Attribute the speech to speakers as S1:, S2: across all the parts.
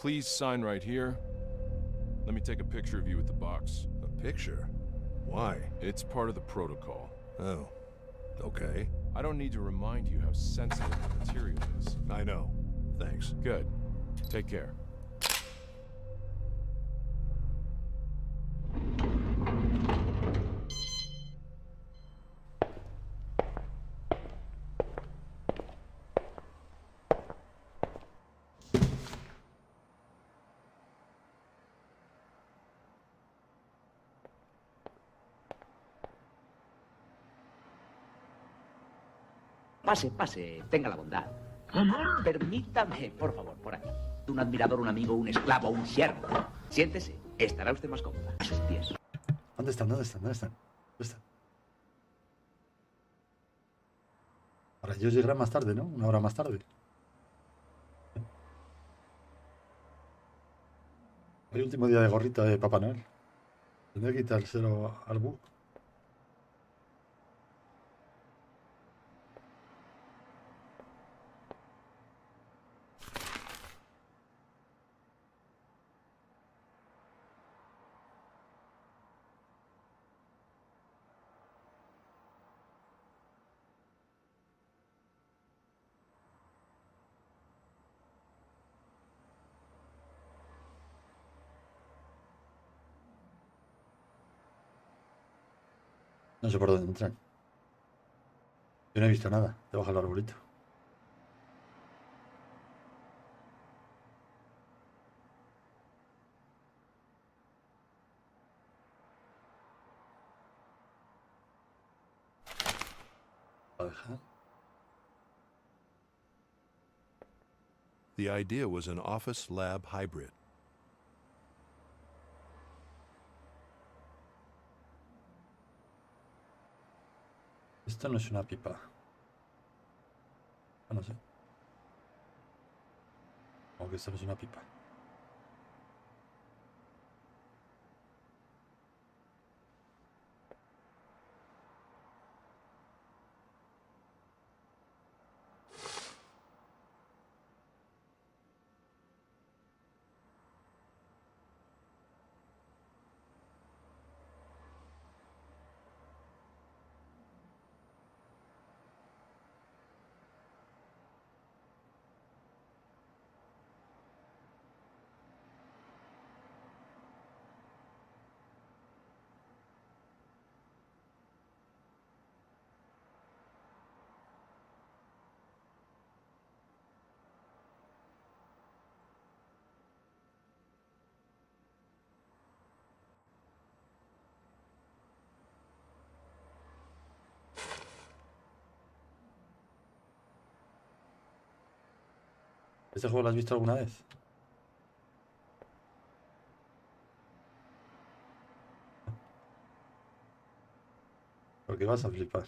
S1: Please sign right here. Let me take a picture of you with the box.
S2: A picture? Why?
S1: It's part of the protocol.
S2: Oh, okay.
S1: I don't need to remind you how sensitive the material is.
S2: I know. Thanks.
S1: Good. Take care.
S3: Pase, pase, tenga la bondad. Permítame, por favor, por aquí. Un admirador, un amigo, un esclavo, un siervo. Siéntese, estará usted más cómoda. A sus pies.
S4: ¿Dónde están? ¿Dónde están? ¿Dónde están? ¿Dónde están? Ahora ellos llegarán más tarde, ¿no? Una hora más tarde. Hoy último día de gorrita de Papá Noel. Tendré que quitárselo al bug. No sé por dónde entran. Yo no he visto nada. Debajo del arbolito. ¿Va a dejar?
S2: The idea was an office lab hybrid.
S4: Esto no es una pipa. Ah, no sé. Como que esto no es una pipa. ¿Este juego lo has visto alguna vez? Porque vas a flipar.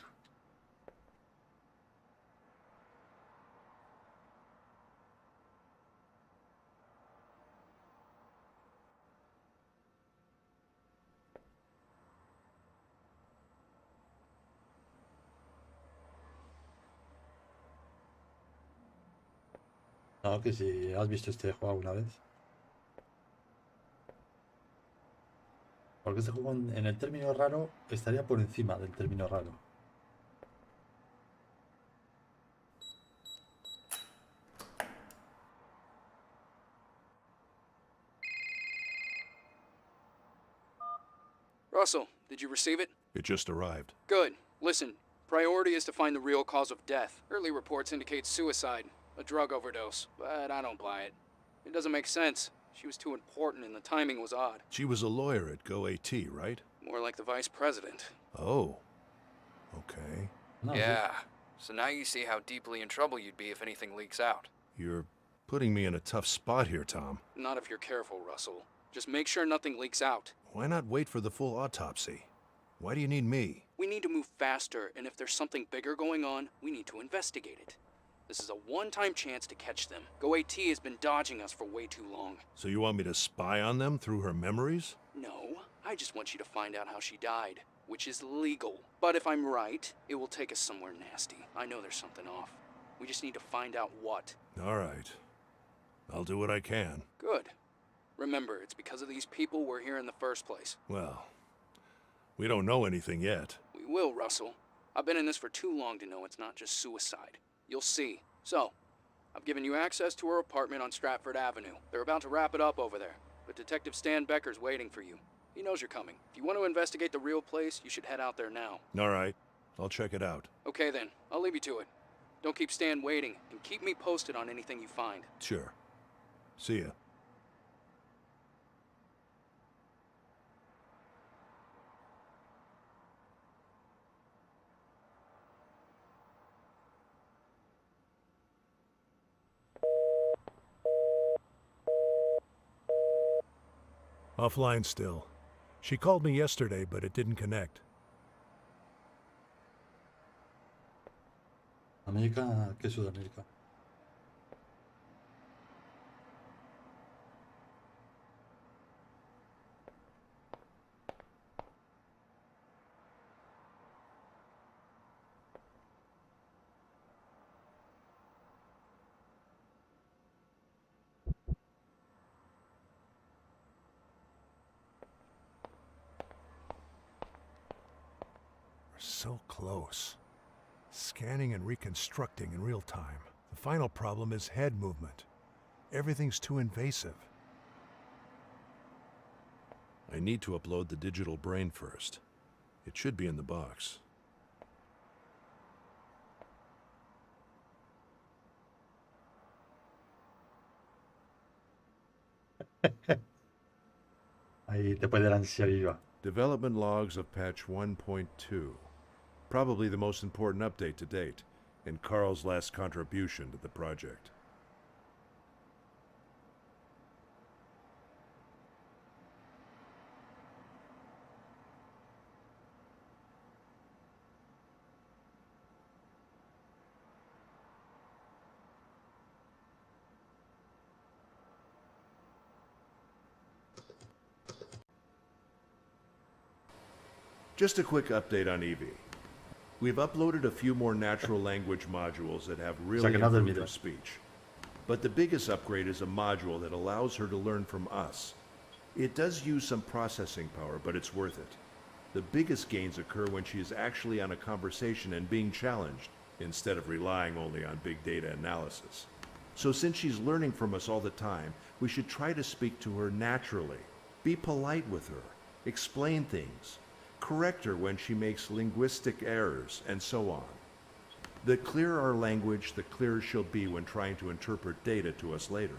S4: No, que si has visto este juego alguna vez. Porque este juego en el término raro estaría por encima del término raro.
S5: Russell, did you receive it?
S2: It just arrived.
S5: Good. Listen, priority is to find the real cause of death. Early reports indicate suicide, a drug overdose, but I don't buy it. It doesn't make sense. She was too important and the timing was odd.
S2: She was a lawyer at GoAT, right?
S5: More like the vice president.
S2: Oh. Okay.
S4: No,
S5: Yeah. So now you see how deeply in trouble you'd be if anything leaks out.
S2: You're putting me in a tough spot here, Tom.
S5: Not if you're careful, Russell. Just make sure nothing leaks out.
S2: Why not wait for the full autopsy? Why do you need me?
S5: We need to move faster, and if there's something bigger going on, we need to investigate it. This is a one-time chance to catch them. GoAT has been dodging us for way too long.
S2: So you want me to spy on them through her memories?
S5: No, I just want you to find out how she died, which is legal. But if I'm right, it will take us somewhere nasty. I know there's something off. We just need to find out what.
S2: All right. I'll do what I can.
S5: Good. Remember, it's because of these people we're here in the first place.
S2: Well, we don't know anything yet.
S5: We will, Russell. I've been in this for too long to know it's not just suicide. You'll see. So, I've given you access to her apartment on Stratford Avenue. They're about to wrap it up over there, but Detective Stan Becker's waiting for you. He knows you're coming. If you want to investigate the real place, you should head out there now.
S2: All right. I'll check it out.
S5: Okay then, I'll leave you to it. Don't keep Stan waiting, and keep me posted on anything you find.
S2: Sure. See ya. Offline still. She called me yesterday, but it didn't connect.
S4: América, ¿qué es Sudamérica?
S2: We're so close. Scanning and reconstructing in real time. The final problem is head movement. Everything's too invasive. I need to upload the digital brain first. It should be in the box.
S4: Ahí te puede dar ansia viva.
S2: Development logs of patch 1.2. Probably the most important update to date, and Carl's last contribution to the project. Just a quick update on Evie. We've uploaded a few more natural language modules that have really
S4: que nada
S2: improved her
S4: olvida.
S2: speech. But the biggest upgrade is a module that allows her to learn from us. It does use some processing power, but it's worth it. The biggest gains occur when she is actually on a conversation and being challenged, instead of relying only on big data analysis. So since she's learning from us all the time, we should try to speak to her naturally. Be polite with her. Explain things. Correct her when she makes linguistic errors, and so on. The clearer our language, the clearer she'll be when trying to interpret data to us later.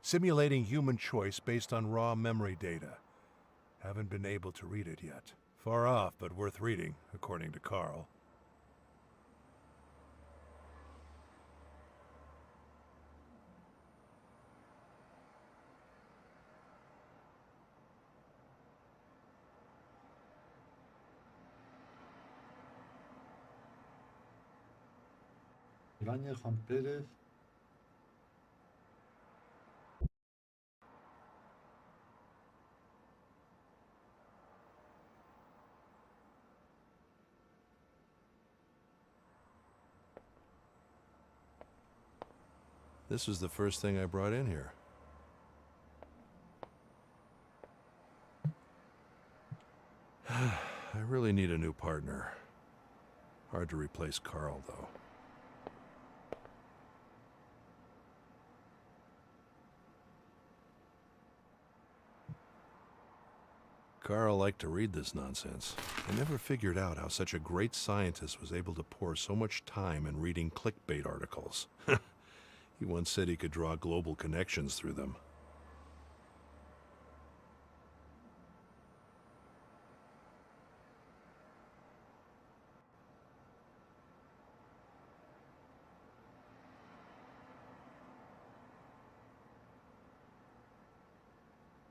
S2: Simulating human choice based on raw memory data. Haven't been able to read it yet. Far off, but worth reading, according to Carl.
S4: Ibáñez, Juan Pérez.
S2: This was the first thing I brought in here. I really need a new partner. Hard to replace Carl, though. Carl liked to read this nonsense. I never figured out how such a great scientist was able to pour so much time in reading clickbait articles. He once said he could draw global connections through them.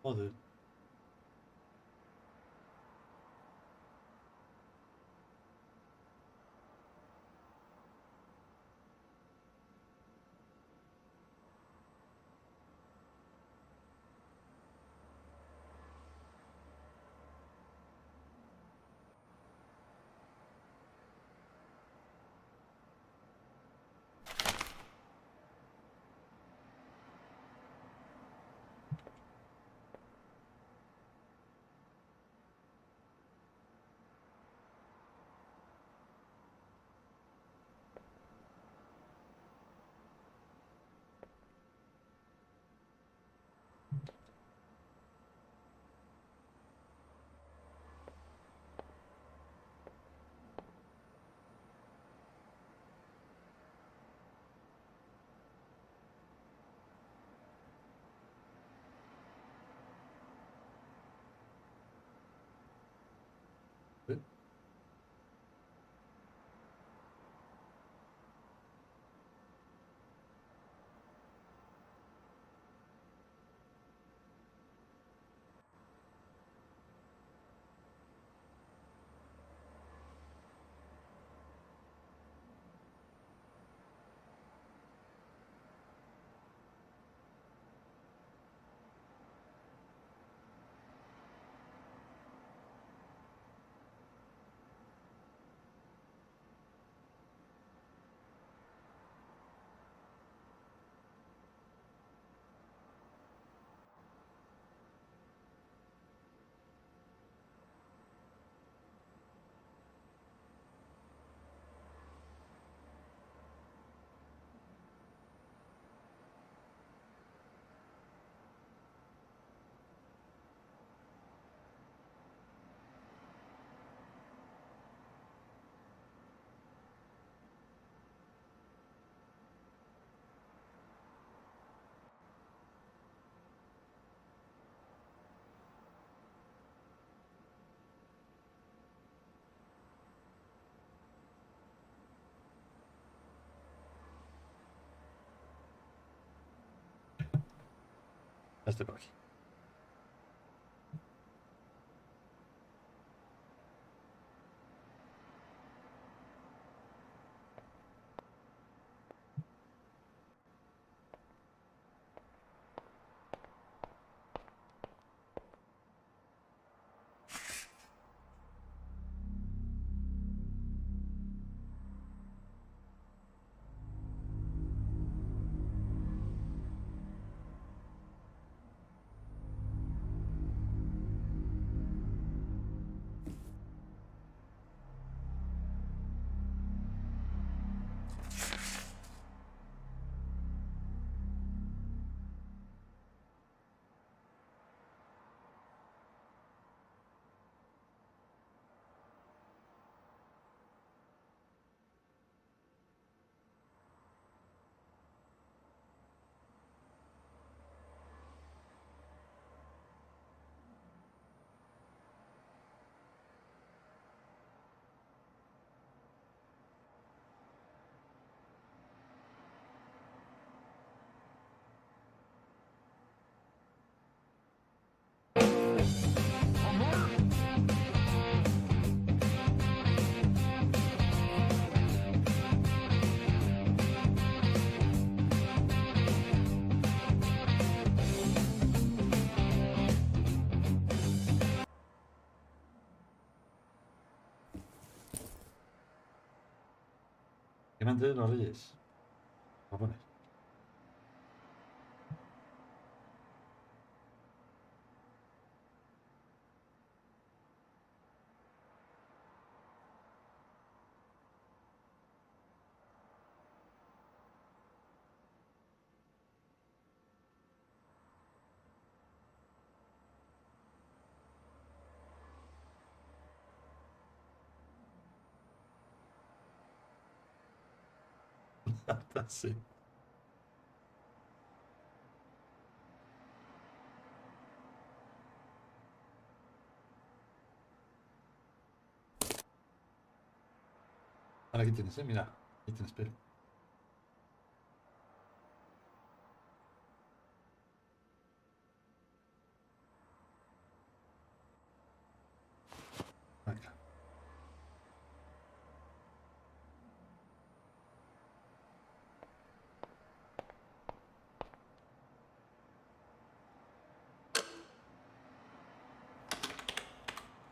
S4: Joder. ¿Eh? Ya estoy por aquí. Finante de los Reyes. Japones. Sí. Ahora aquí tienes, mira. Aquí tienes pelo. Acá.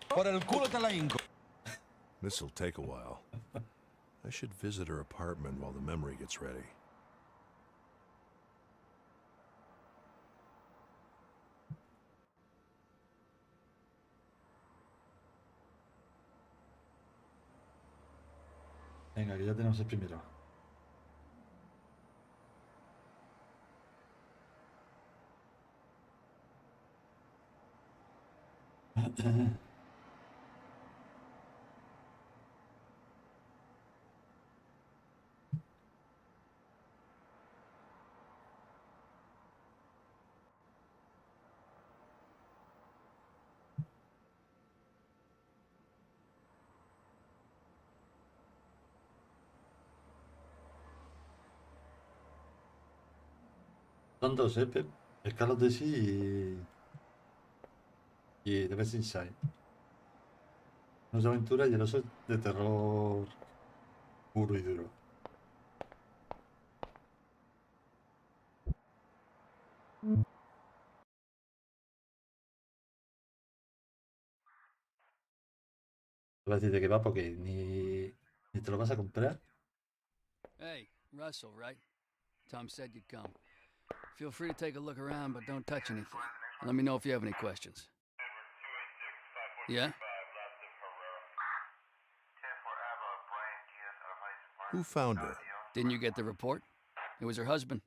S6: Por el culo te la hinco.
S2: This'll take a while. I should visit her apartment while the memory gets ready.
S4: Venga, que ya tenemos el primero. Son dos, Pep. El Call of Duty y The Best Inside. Uno es de aventura y el otro es de terror puro y duro. Te voy a decir de qué va porque ni te lo vas a comprar.
S5: Hey, Russell, right? Tom said you'd come. Feel free to take a look around, but don't touch anything. Let me know if you have any questions. Yeah?
S2: Who found her?
S5: Didn't you get the report? It was her husband.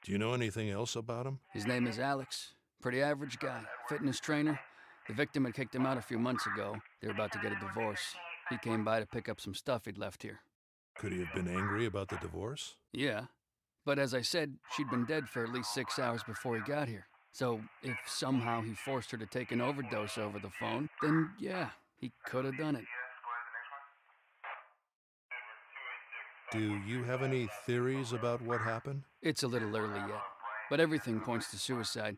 S2: Do you know anything else about him?
S5: His name is Alex. Pretty average guy. Fitness trainer. The victim had kicked him out a few months ago. They were about to get a divorce. He came by to pick up some stuff he'd left here.
S2: Could he have been angry about the divorce?
S5: Yeah. But as I said, she'd been dead for at least 6 hours before he got here. So if somehow he forced her to take an overdose over the phone, then yeah, he could have done it.
S2: Do you have any theories about what happened?
S5: It's a little early yet, but everything points to suicide.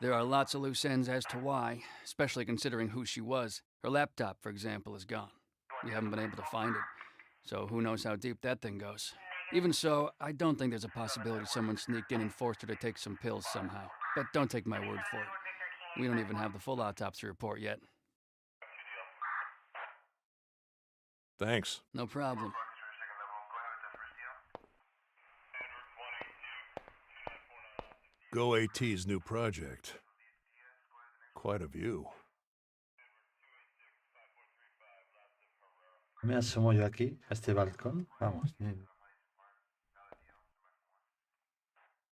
S5: There are lots of loose ends as to why, especially considering who she was. Her laptop, for example, is gone. We haven't been able to find it, so who knows how deep that thing goes. Even so, I don't think there's a possibility someone sneaked in and forced her to take some pills somehow. But don't take my word for it. We don't even have the full autopsy report yet.
S2: Thanks.
S5: No problem.
S2: Go AT's new project. Quite a view.
S4: Me asomo yo aquí, a este balcón. Vamos.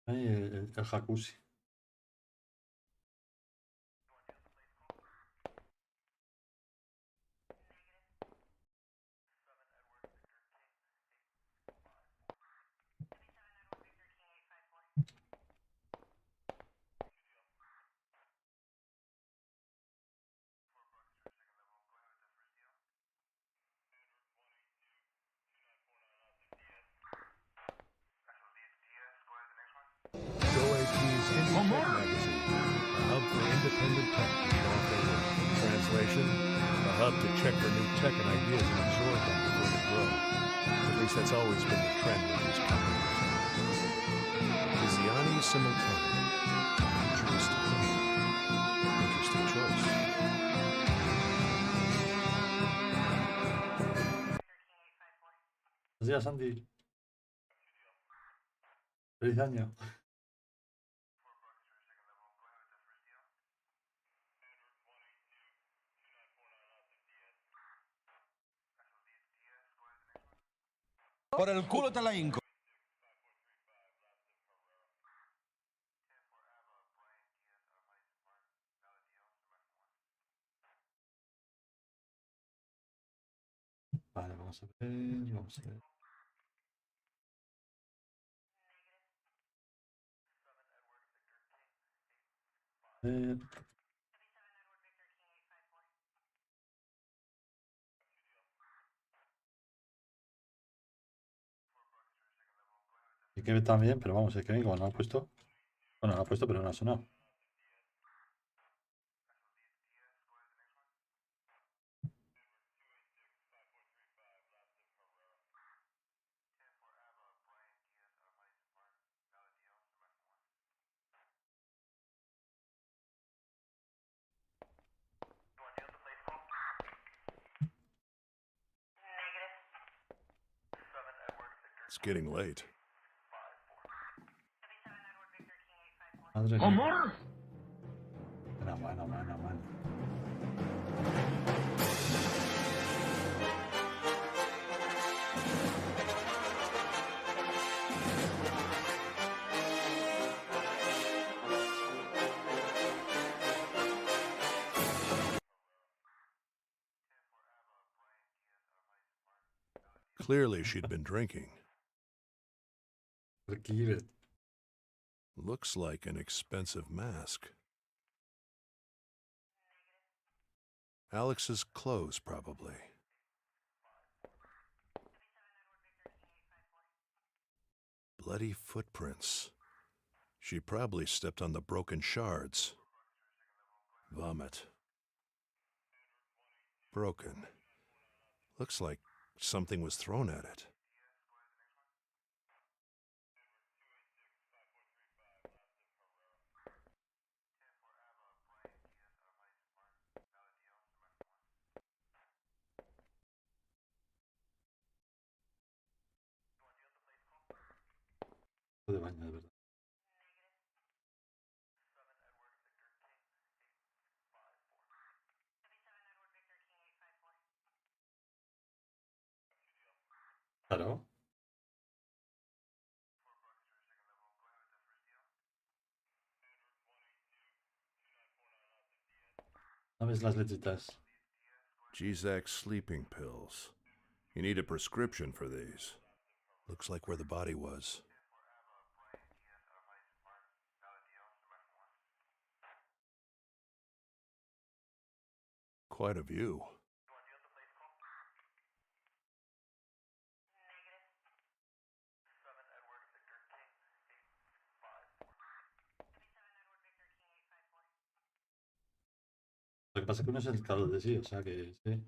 S4: Ahí el jacuzzi.
S2: Go AT's Indie Tech Magazine, a hub for independent tech to show off their work. Translation, a hub to check for new tech and ideas and absorb them before they grow. At least that's always been the trend with these companies. Visiani simultanea. Interesting. Interesting choice.
S4: días, Andy. Feliz año.
S6: Por el culo te la hinco.
S4: Vale, vamos a ver, vamos a ver. Eh, y que también, pero vamos, el Kevin como no ha puesto. Bueno, lo ha puesto, pero no ha sonado.
S1: It's getting late.
S4: Madre mía. Bueno.
S2: Clearly, she'd been drinking.
S4: Keep it.
S2: Looks like an expensive mask. Alex's clothes, probably. Bloody footprints. She probably stepped on the broken shards. Vomit. Broken. Looks like something was thrown at it.
S4: De baño, de verdad. Claro. ¿No ves las letritas?
S2: Gizak's sleeping pills. You need a prescription for these. Looks like where the body was. Quite a view.
S4: Lo que pasa es que uno es el calor de sí, o sea que sí.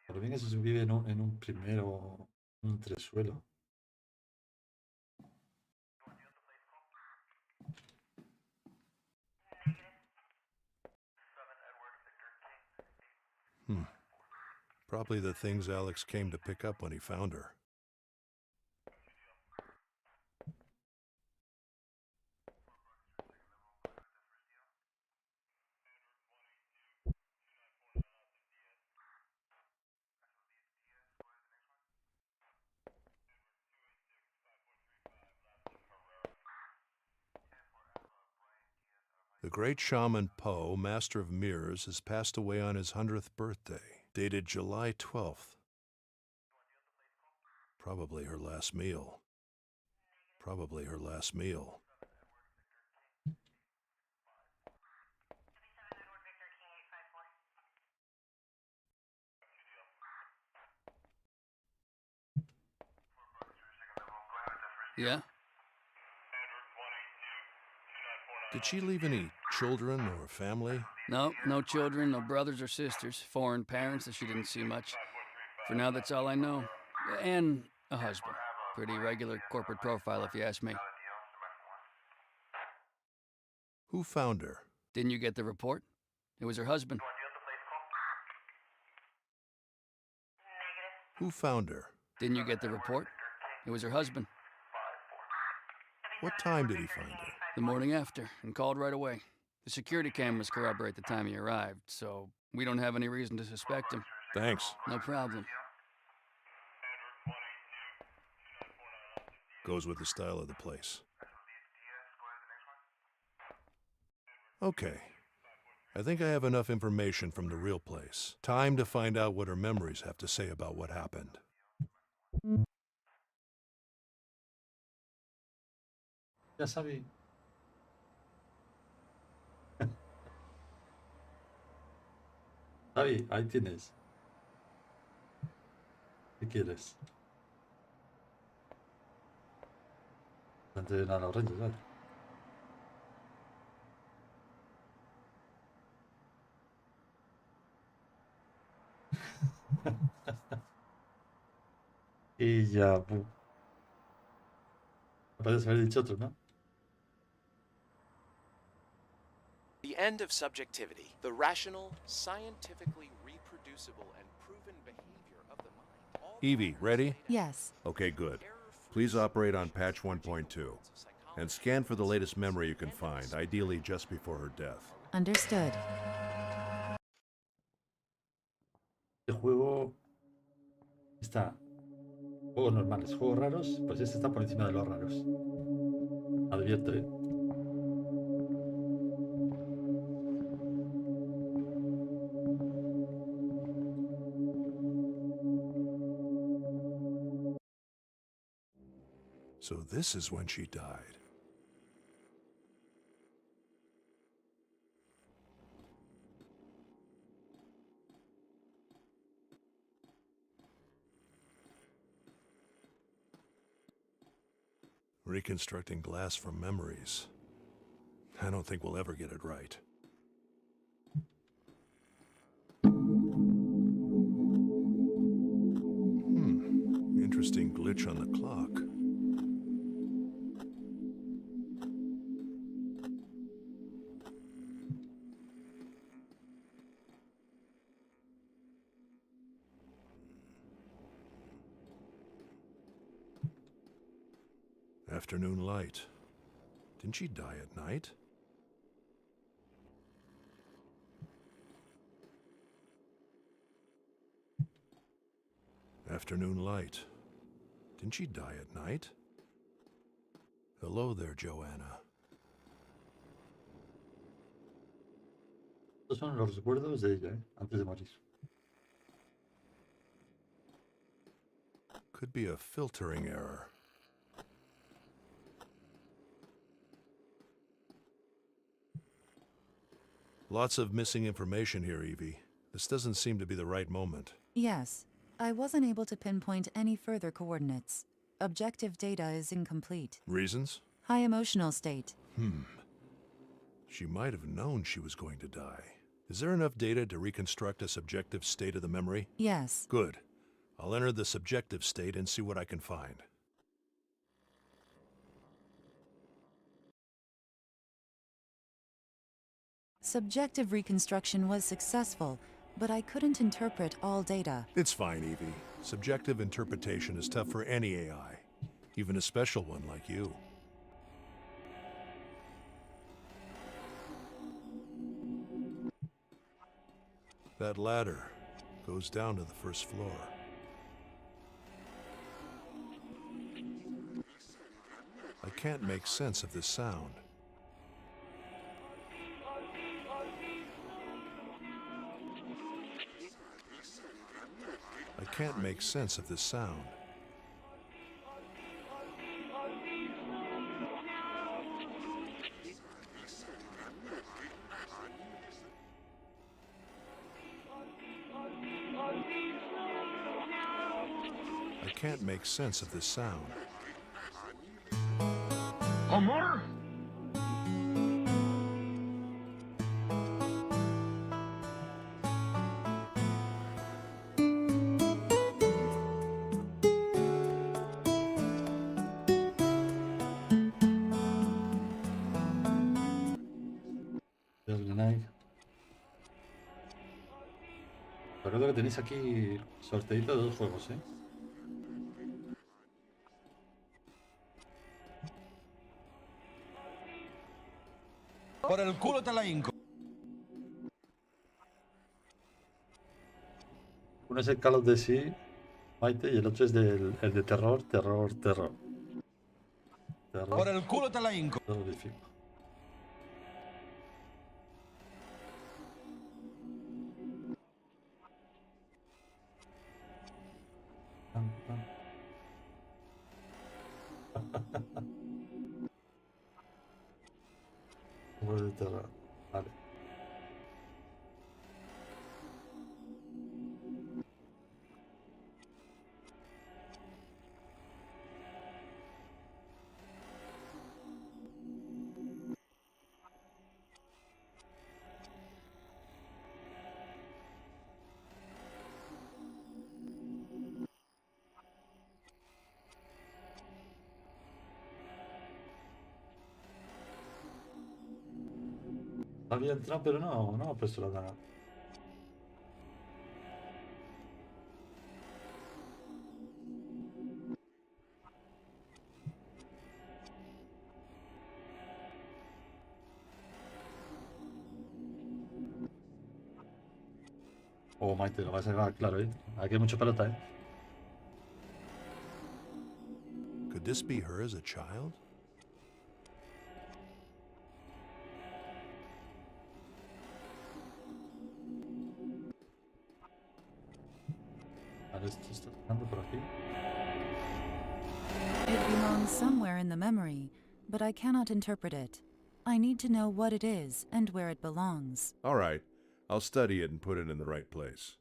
S4: Por bien que se vive en un primero, un entresuelo.
S2: Probably the things Alex came to pick up when he found her. The great shaman Poe, master of mirrors, has passed away on his 100th birthday, dated July 12th. Probably her last meal. Probably her last meal.
S5: Yeah?
S1: Did she leave any children or family?
S5: No, no children, no brothers or sisters, foreign parents that she didn't see much. For now, that's all I know. And a husband. Pretty regular corporate profile, if you ask me.
S1: Who found her?
S5: Didn't you get the report? It was her husband.
S1: Who found her?
S5: Didn't you get the report? It was her husband.
S1: What time did he find her?
S5: The morning after, and called right away. The security cameras corroborate the time he arrived, so we don't have any reason to suspect him.
S1: Thanks.
S5: No problem.
S1: Goes with the style of the place. Okay. I think I have enough information from the real place. Time to find out what her memories have to say about what happened.
S4: Ya sabía. Javi, ahí tienes. ¿Qué quieres? Antes de nada, los reyes, ¿vale? Y ya, puedes haber dicho otro, ¿no?
S7: The end of subjectivity, the rational, scientifically reproducible, and proven behavior of the mind. All
S2: Evie, ready?
S8: Yes.
S2: Okay, good. Please operate on patch 1.2 and scan for the latest memory you can find, ideally just before her death.
S8: Understood.
S4: El juego está juegos normales, juegos raros, pues este está por encima de los raros. Advierto, ¿eh?
S1: So this is when she died. Reconstructing glass from memories. I don't think we'll ever get it right. Interesting glitch on the clock. Afternoon light. Didn't she die at night? Afternoon light. Didn't she die at night? Hello there, Joanna.
S4: Estos son los recuerdos de ella, antes de morir.
S1: Could be a filtering error. Lots of missing information here, Evie. This doesn't seem to be the right moment.
S8: Yes. I wasn't able to pinpoint any further coordinates. Objective data is incomplete.
S1: Reasons?
S8: High emotional state.
S1: She might have known she was going to die. Is there enough data to reconstruct a subjective state of the memory?
S8: Yes.
S1: Good. I'll enter the subjective state and see what I can find.
S8: Subjective reconstruction was successful, but I couldn't interpret all data.
S1: It's fine, Evie. Subjective interpretation is tough for any AI, even a special one like you. That ladder goes down to the first floor. I can't make sense of this sound. I can't make sense of this sound. I can't make sense of this sound.
S3: Amor.
S4: GoldenEye. Recuerdo que tenéis aquí sorteito de 2 juegos, ¿eh?
S6: Por el culo te la hinco.
S4: Uno es el Call of Duty, Maite, y el otro es el de terror. Terror
S6: Por el culo te la hinco.
S4: terrorífico. Pam, pam. Juego de terror. Vale. Había entrado, pero no me ha puesto la gana. Oh, Maite, lo vas a sacar claro, ¿eh? Aquí hay mucha pelota, ¿eh?
S1: Could this be her as a child?
S4: Vale, esto está tocando por aquí.
S8: It belongs somewhere in the memory, but I cannot interpret it. I need to know what it is and where it belongs.
S2: All right, I'll study it and put it in the right place.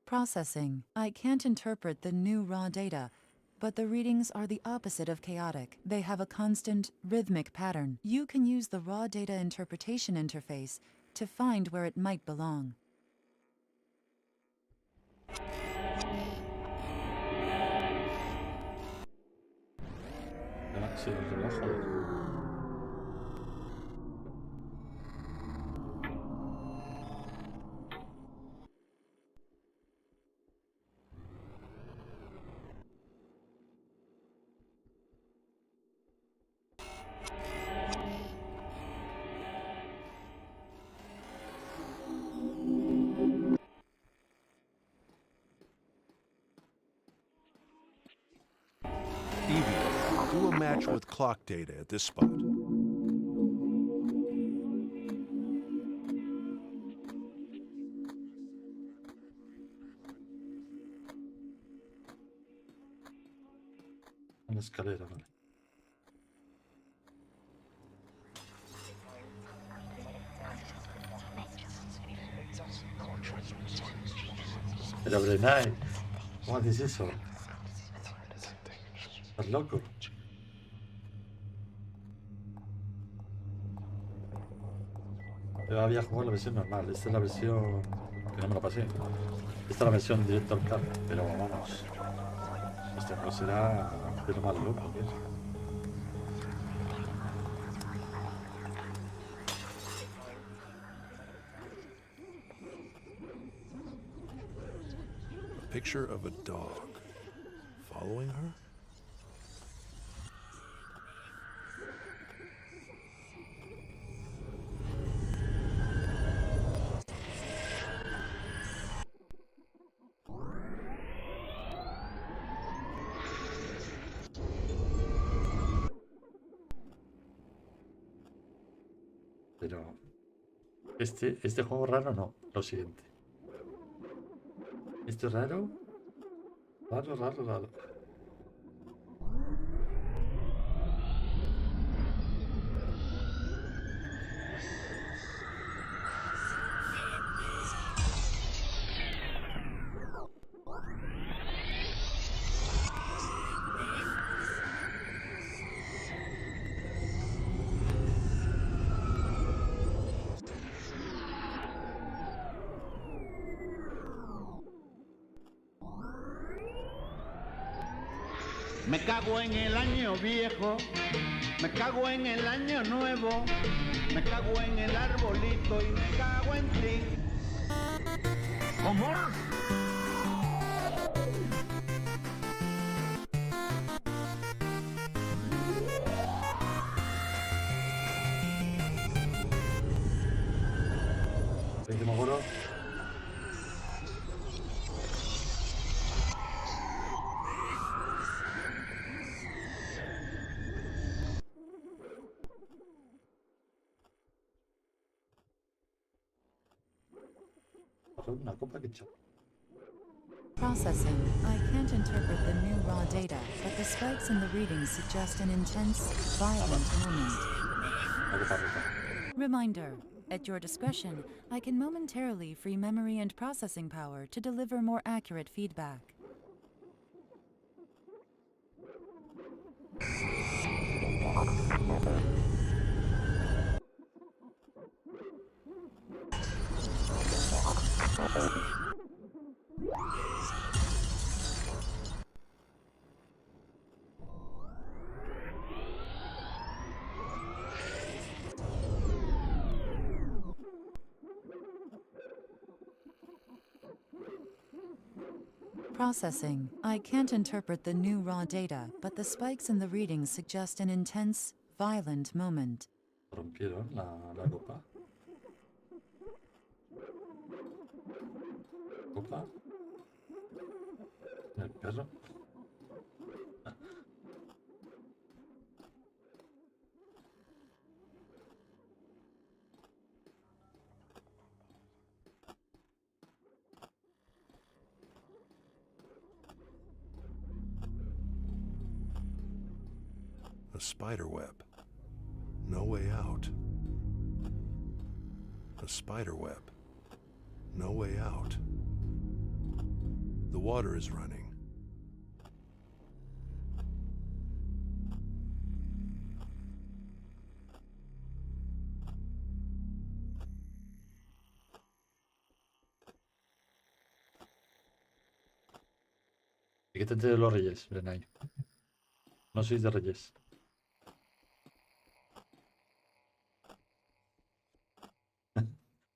S8: Processing. I can't interpret the new raw data, but the readings are the opposite of chaotic. They have a constant, rhythmic pattern. You can use the raw data interpretation interface to find where it might belong.
S4: Ah, sí, el reloj, joder.
S1: Evie, do a match with clock data at this spot.
S4: En la escalera, vale. Pero Brenay, ¿cómo haces eso? ¿Estás loco? Yo había jugado la versión normal, esta es la versión que no me la pasé. Esta es la versión directo al car, pero vamos. Esta no será de lo más loco, ¿qué?
S1: A picture of a dog. Following her?
S4: Pero este juego raro no, lo siguiente. ¿Esto es raro? Raro.
S9: Me cago en el año viejo, me cago en el año nuevo, me cago en el arbolito y me cago en ti. Amor.
S4: ¿Veis, me acuerdo? Una copa que echó.
S8: Processing. I can't interpret the new raw data, but the spikes in the readings suggest an intense, violent moment.
S4: Una copa rota.
S8: Reminder. At your discretion, I can momentarily free memory and processing power to deliver more accurate feedback. Processing. I can't interpret the new raw data, but the spikes in the readings suggest an intense, violent moment.
S4: Rompieron la copa. Copa. El perro.
S1: A spider web. No way out. A spider web. No way out. The water is running.
S4: Quítate de los reyes, ven ahí. No sois de reyes.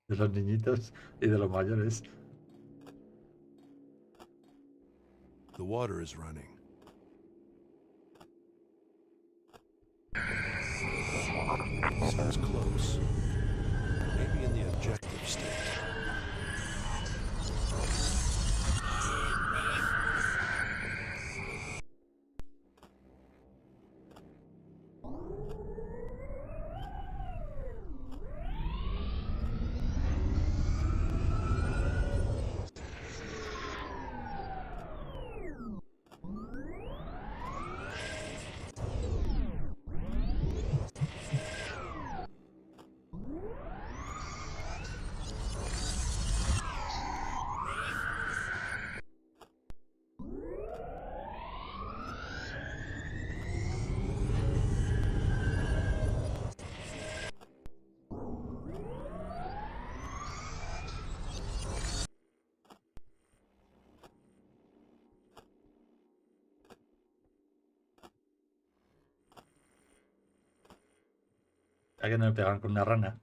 S4: De los niñitos y de los mayores.
S1: The water is running. Seems close. Maybe in the objective state.
S4: ¿A que no me pegan con una rana?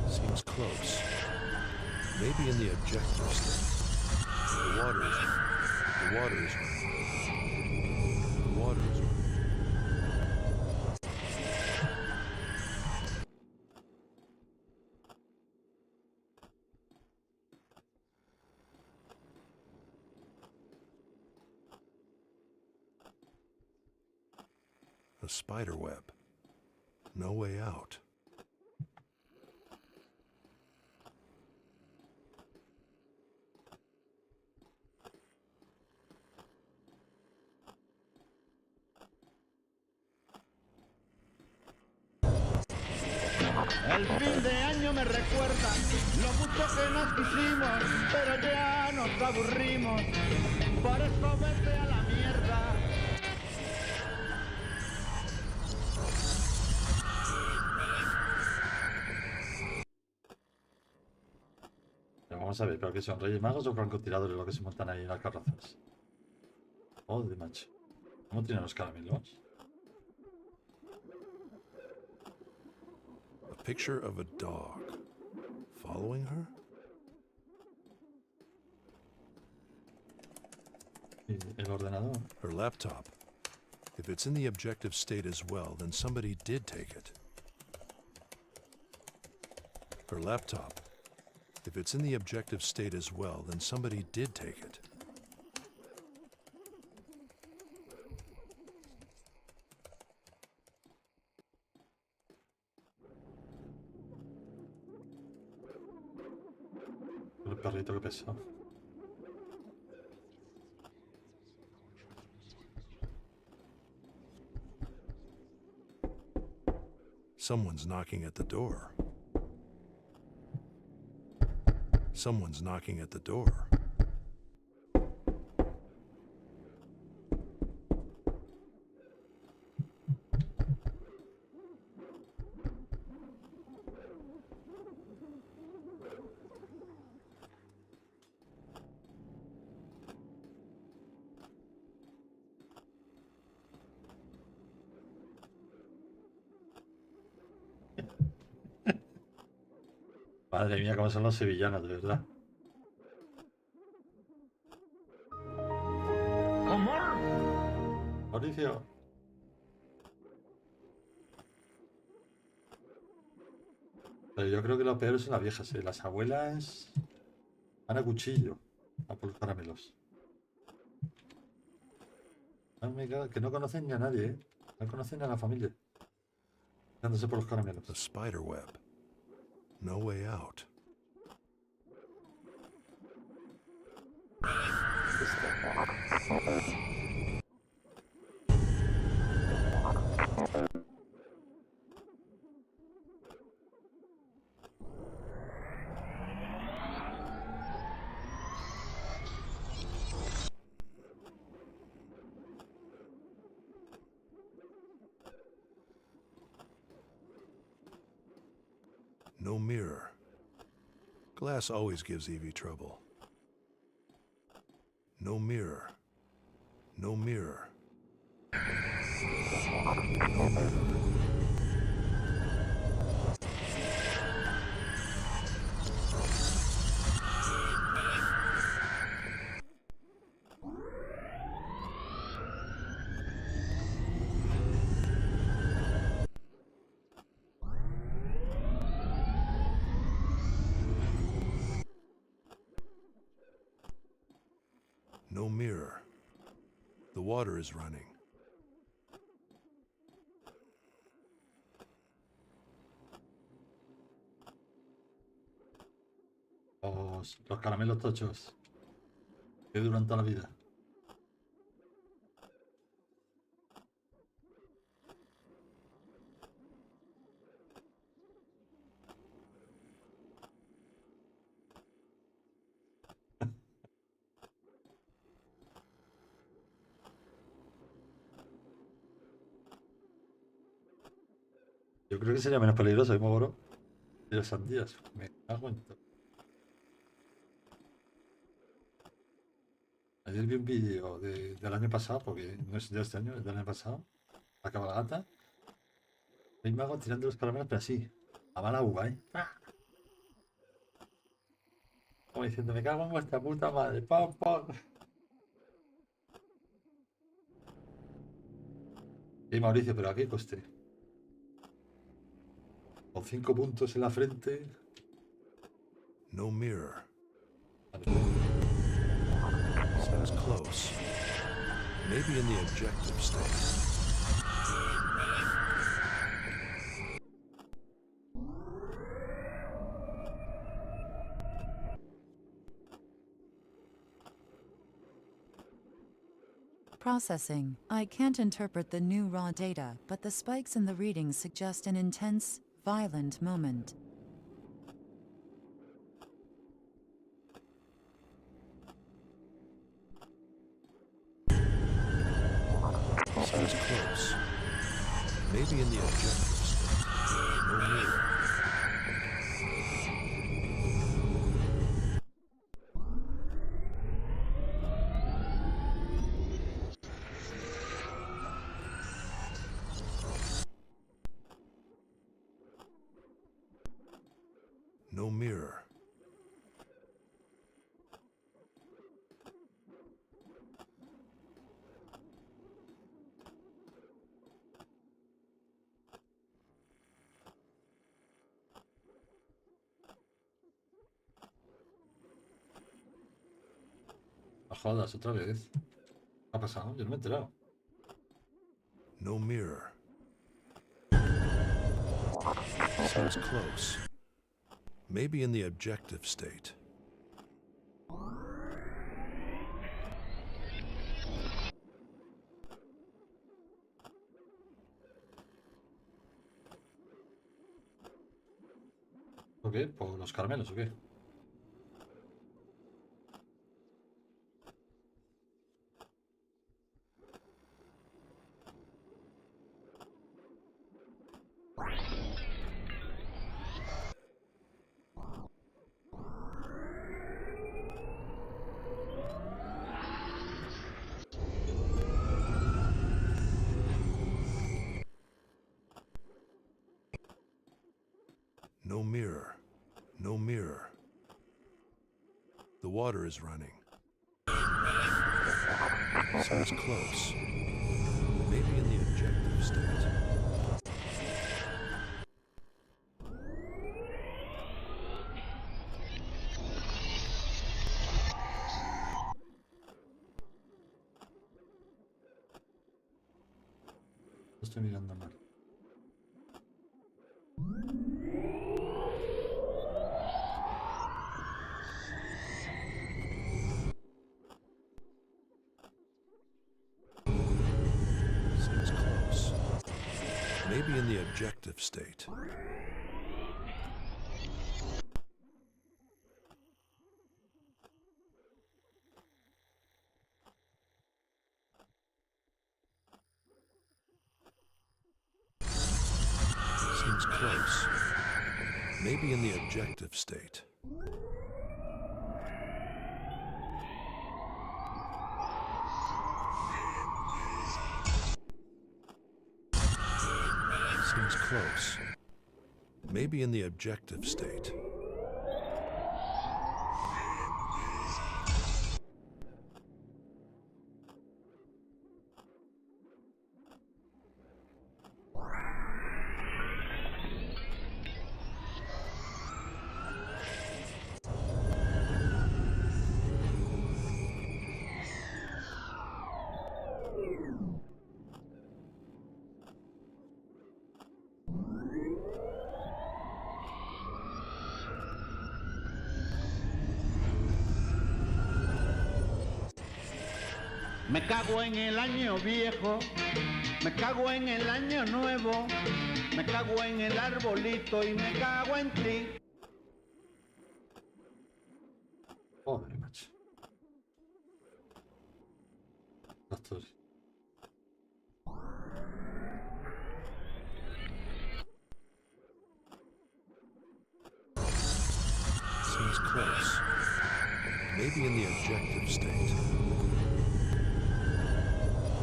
S1: Seems close. Maybe in the objective state. The water is running. The water is running. The water is running. A spider web. No way out.
S9: El fin de año me recuerda lo mucho que nos quisimos, pero ya nos aburrimos. Por eso vete a la mierda.
S4: Pero vamos a ver, ¿pero qué son? ¿Reyes Magos o francotiradores los que se montan ahí en las carrozas? Joder, macho. ¿Cómo tienen los caramelos?
S1: A picture of a dog. Following her?
S4: Y el ordenador.
S1: Her laptop. If it's in the objective state as well, then somebody did take it. Her laptop. If it's in the objective state as well, then somebody did take it.
S4: El perrito que pesado.
S1: Someone's knocking at the door. Someone's knocking at the door.
S4: Madre mía, cómo son los sevillanos, de verdad. Mauricio. Pero yo creo que lo peor son las viejas, ¿eh? Las abuelas van a cuchillo a por los caramelos. No me cago, que no conocen ni a nadie, ¿eh? No conocen ni a la familia. Dándose por los caramelos.
S1: The spider web. No way out. No mirror. Glass always gives Evie trouble. No mirror. No mirror. No mirror. No mirror. The water is running.
S4: Los caramelos tochos. Que duran toda la vida. Yo creo que sería menos peligroso, ¿eh, Mogoro? Y las sandías. Me cago en todo. Ayer vi un vídeo del año pasado, porque no es de este año, es del año pasado. La cabalgata. Hay magos tirando los caramelos, pero así. A mala uva, ¿eh? Como diciendo, me cago en vuestra puta madre. ¡Pam, pam! Y Mauricio, ¿pero a qué coste? Con 5 puntos en la frente.
S1: No mirror. Sounds close. Maybe in the objective state.
S8: Processing. I can't interpret the new raw data, but the spikes in the readings suggest an intense, violent moment.
S1: Seems close. Maybe in the objective state. No mirror. No mirror.
S4: No jodas, otra vez. ¿Qué ha pasado? Yo no me he enterado.
S1: No mirror. Seems close. Maybe in the objective state.
S4: ¿Por qué? ¿Por los caramelos o qué?
S1: No mirror. No mirror. The water is running. Seems close. Maybe in the objective state.
S4: Lo estoy mirando mal.
S1: Seems close. Maybe in the objective state. Seems close. Maybe in the objective state. Seems close. Maybe in the objective state.
S9: Me cago en el año viejo, me cago en el año nuevo, me cago en el arbolito y me cago en ti.
S4: Joder, macho. Doctor.
S1: Seems close. Maybe in the objective state.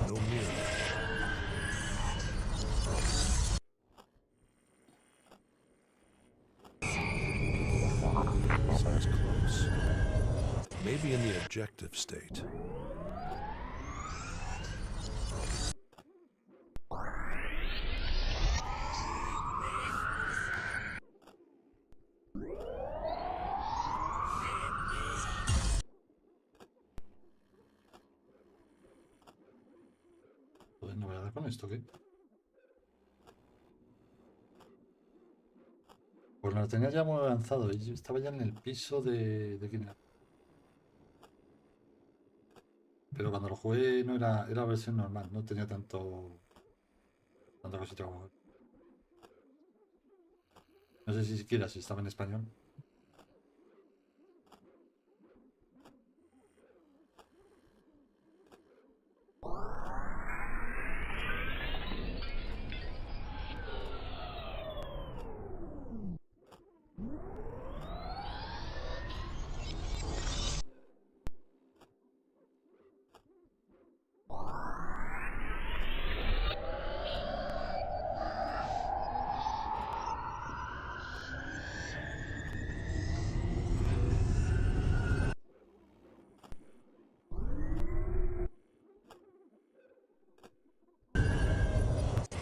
S1: No mirror. Seems close. Maybe in the objective state.
S4: Joder, no voy a dar con esto, ¿qué? Pues lo tenía ya muy avanzado. Y estaba ya en el piso de quién era. Pero cuando lo jugué no era la versión normal, no tenía tanta cosita como ahora. No sé si siquiera si estaba en español.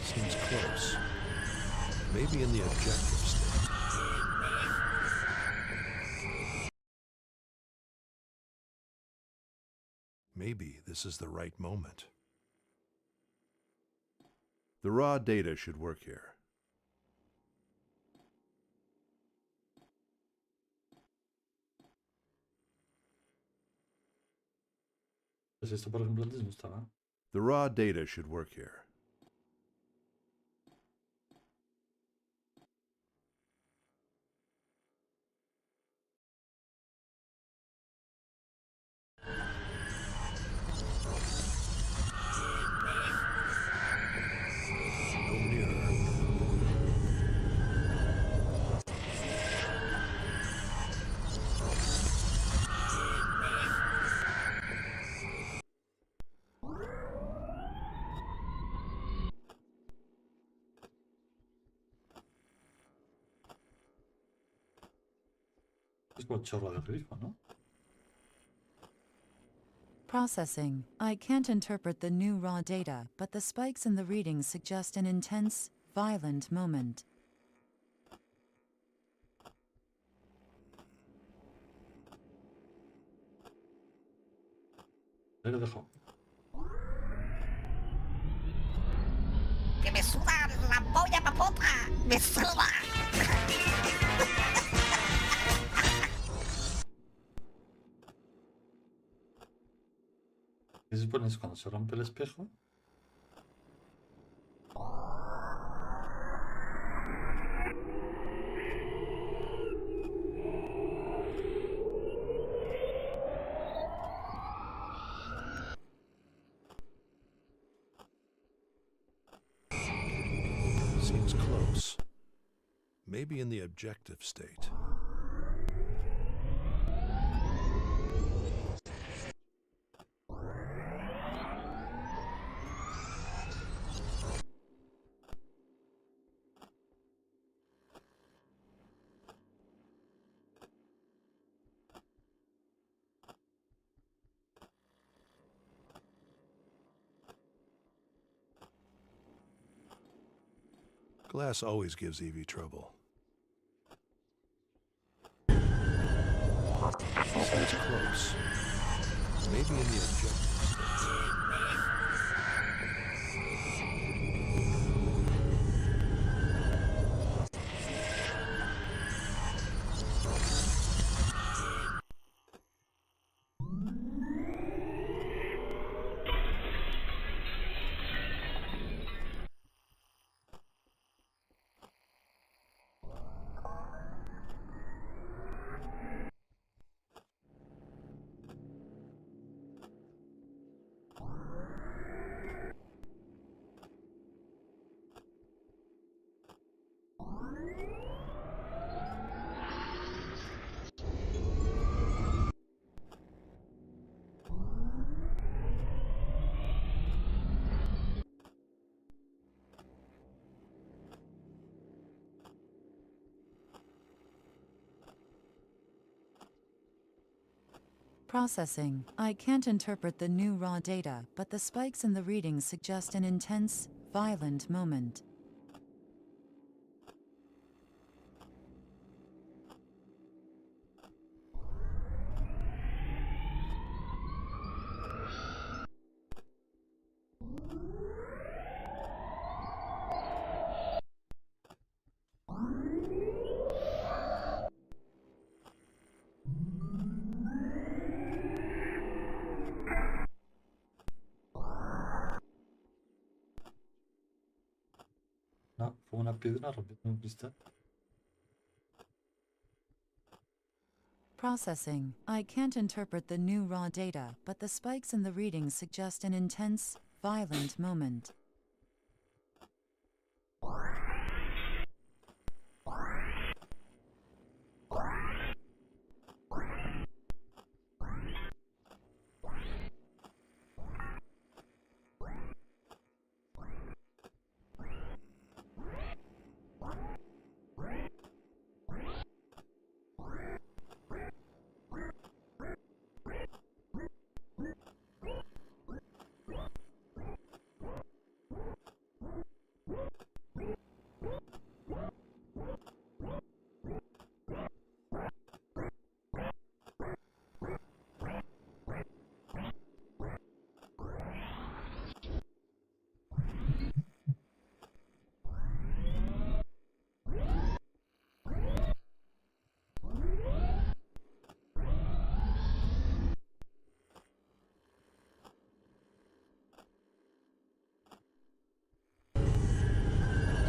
S1: Seems close. Maybe in the objective state. Maybe this is the right moment.
S2: The raw data should work here.
S4: Pues esto, por ejemplo, antes no estaba.
S2: The raw data should work here.
S1: No nearer.
S4: Es como chorro de grifo, ¿no?
S8: Processing. I can't interpret the new raw data, but the spikes in the readings suggest an intense, violent moment.
S4: Ahí lo dejo.
S10: Que me suda la polla papota, me suda.
S4: ¿Qué se supone es cuando se rompe el espejo?
S1: Seems close. Maybe in the objective state. Glass always gives Evie trouble. Seems close. Maybe in the objective state.
S8: Processing. I can't interpret the new raw data, but the spikes in the readings suggest an intense, violent moment.
S4: No, fue una piedra rompiendo un cristal.
S8: Processing. I can't interpret the new raw data, but the spikes in the readings suggest an intense, violent moment.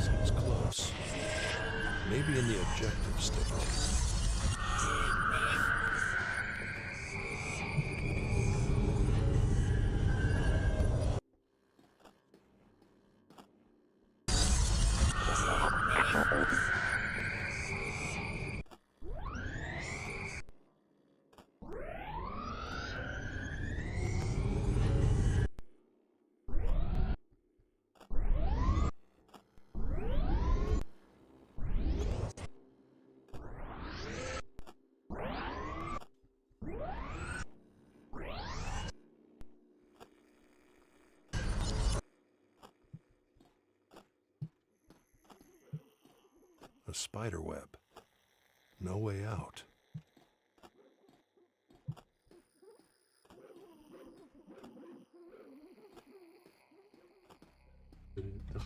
S1: Seems close. Maybe in the objective state. A spider web. No way out.
S4: Deja.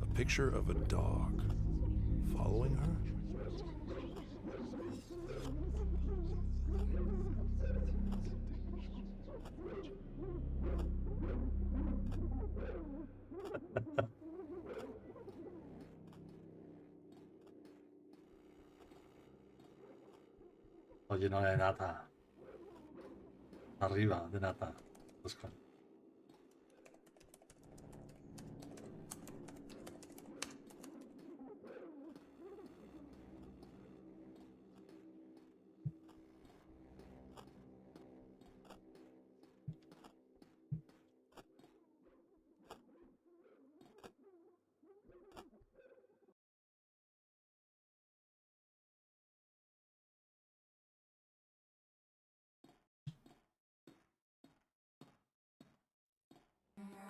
S1: A picture of a dog. Following her?
S4: Está lleno de nata. Arriba de nata. Los con-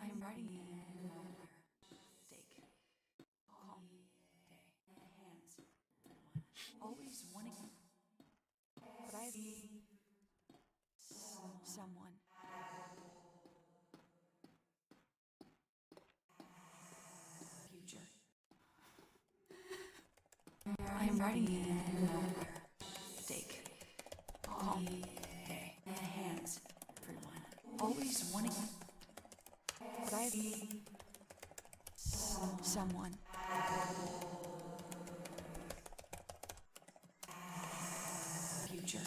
S8: I'm ready. Steak. Calm. Day. Hands. Always wanting. But I see someone. Future. I'm ready. Steak. Calm. Day. Hands. Everyone. Always wanting. But I see someone. Future.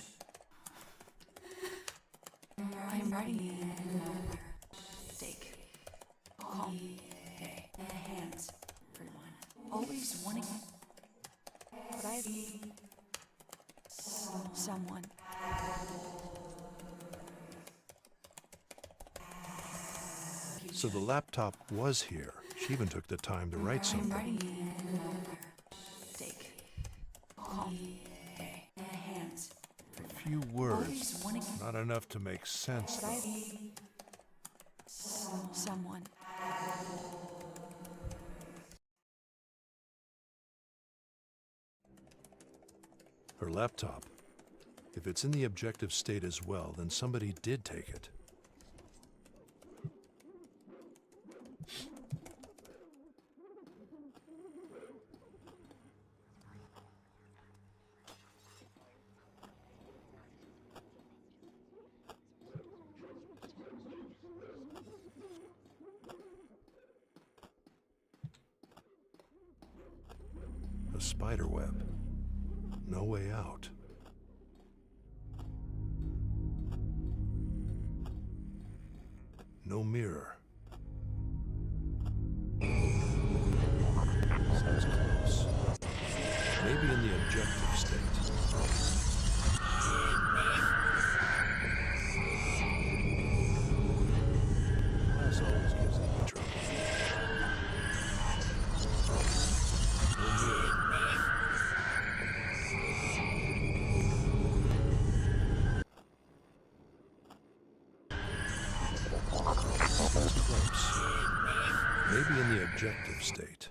S8: I'm ready. Steak. Calm. Day. Hands. Everyone. Always wanting. But I see someone.
S1: So the laptop was here. She even took the time to write
S8: I'm
S1: something.
S8: ready. Steak. Calm. Day. Hands.
S1: A few words.
S8: Always wanting.
S1: Not enough to make sense,
S8: But I
S1: though.
S8: see someone.
S1: Her laptop. If it's in the objective state as well, then somebody did take it. a spider web. No way out. No mirror. Sounds close. Maybe in the objective state. Glass always gives me trouble. No mirror. Sounds close. Maybe in the objective state.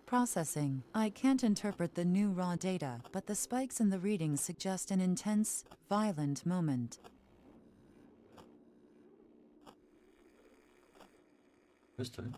S8: Processing. I can't interpret the new raw data, but the spikes in the readings suggest an intense, violent moment.
S4: Esto, ¿eh?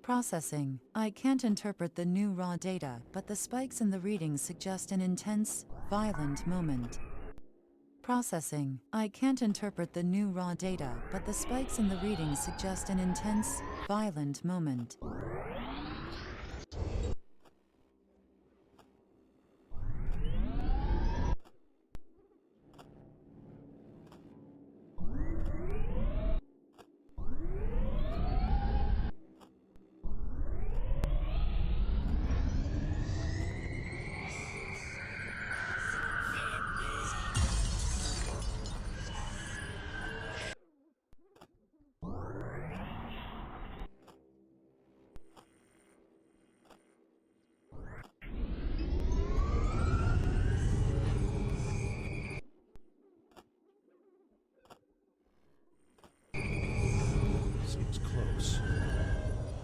S8: Processing. I can't interpret the new raw data, but the spikes in the readings suggest an intense, violent moment. Processing. I can't interpret the new raw data, but the spikes in the readings suggest an intense, violent moment.
S1: Seems close.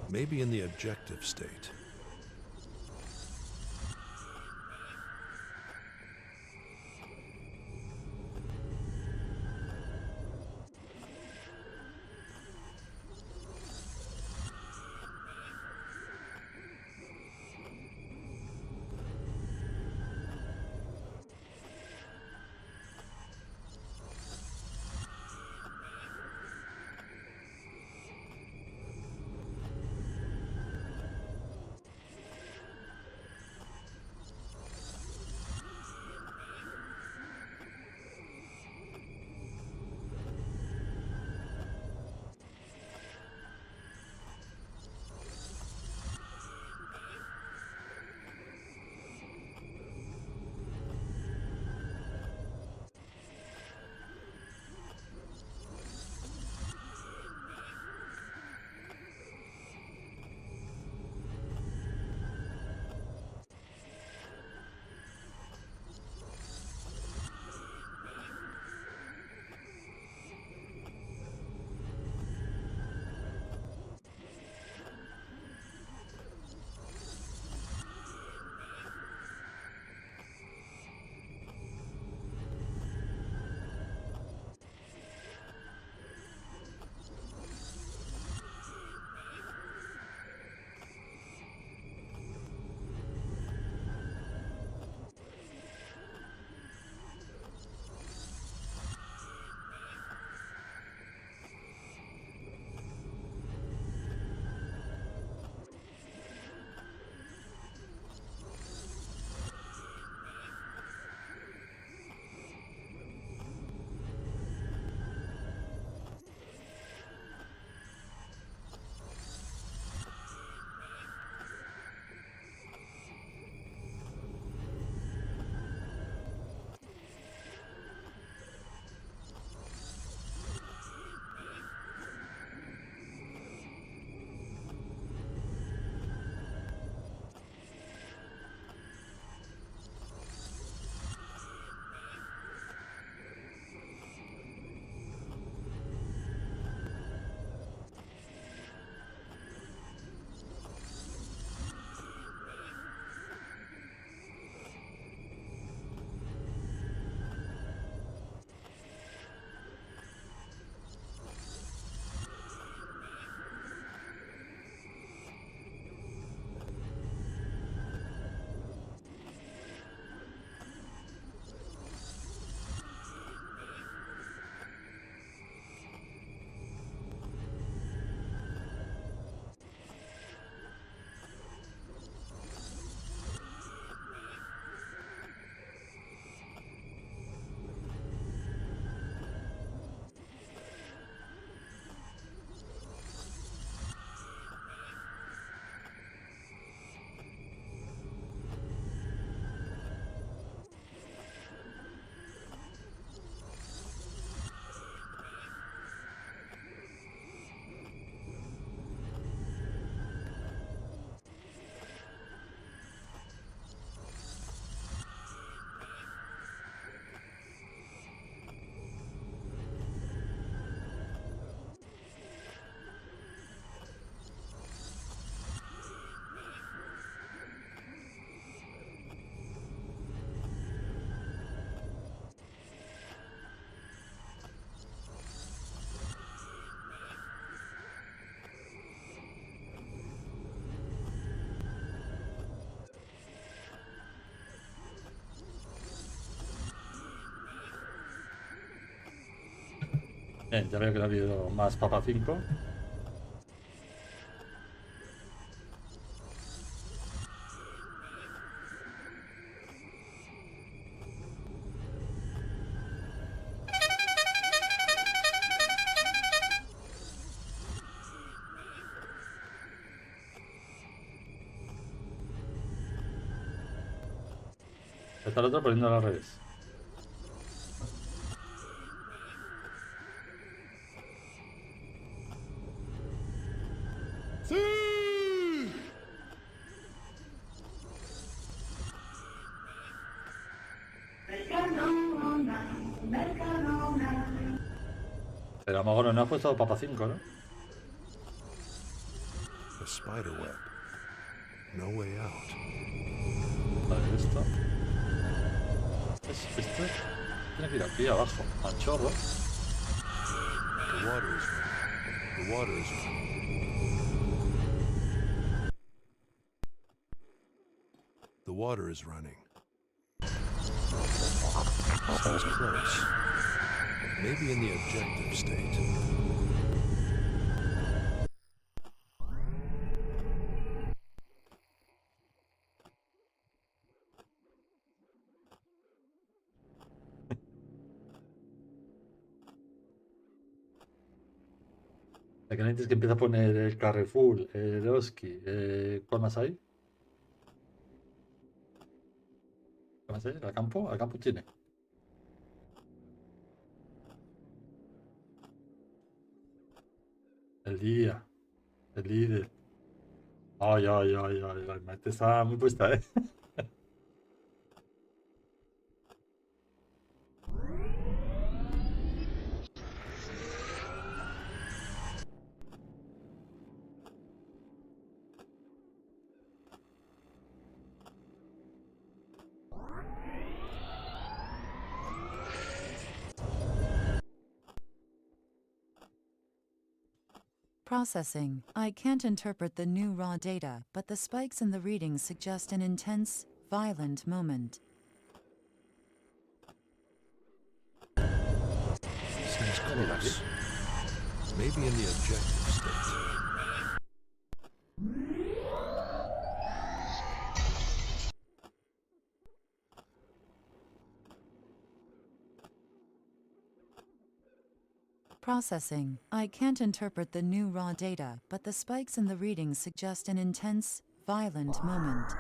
S1: Maybe in the objective state.
S4: Bien, ya veo que no ha habido más Papa 5. Está el otro poniéndolo al revés. Pero a lo mejor no has puesto Papa 5, ¿no?
S1: A spider web. No way out.
S4: Vale, esto. Esto tiene que ir aquí abajo, al chorro.
S1: The water is running. The water is running. The water is running. Seems close. Maybe in the objective state.
S4: La que necesitas que empieza a poner el Carrefour, el Oski. ¿Cuál más hay? ¿Qué más hay? ¿Al campo? Al campo tiene. El día. El líder. Ay, ay, ay, ay, ay. Este está muy puesta, ¿eh?
S8: Processing. I can't interpret the new raw data, but the spikes in the readings suggest an intense, violent moment.
S1: Seems close. Maybe in the objective state.
S8: Processing. I can't interpret the new raw data, but the spikes in the readings suggest an intense, violent moment.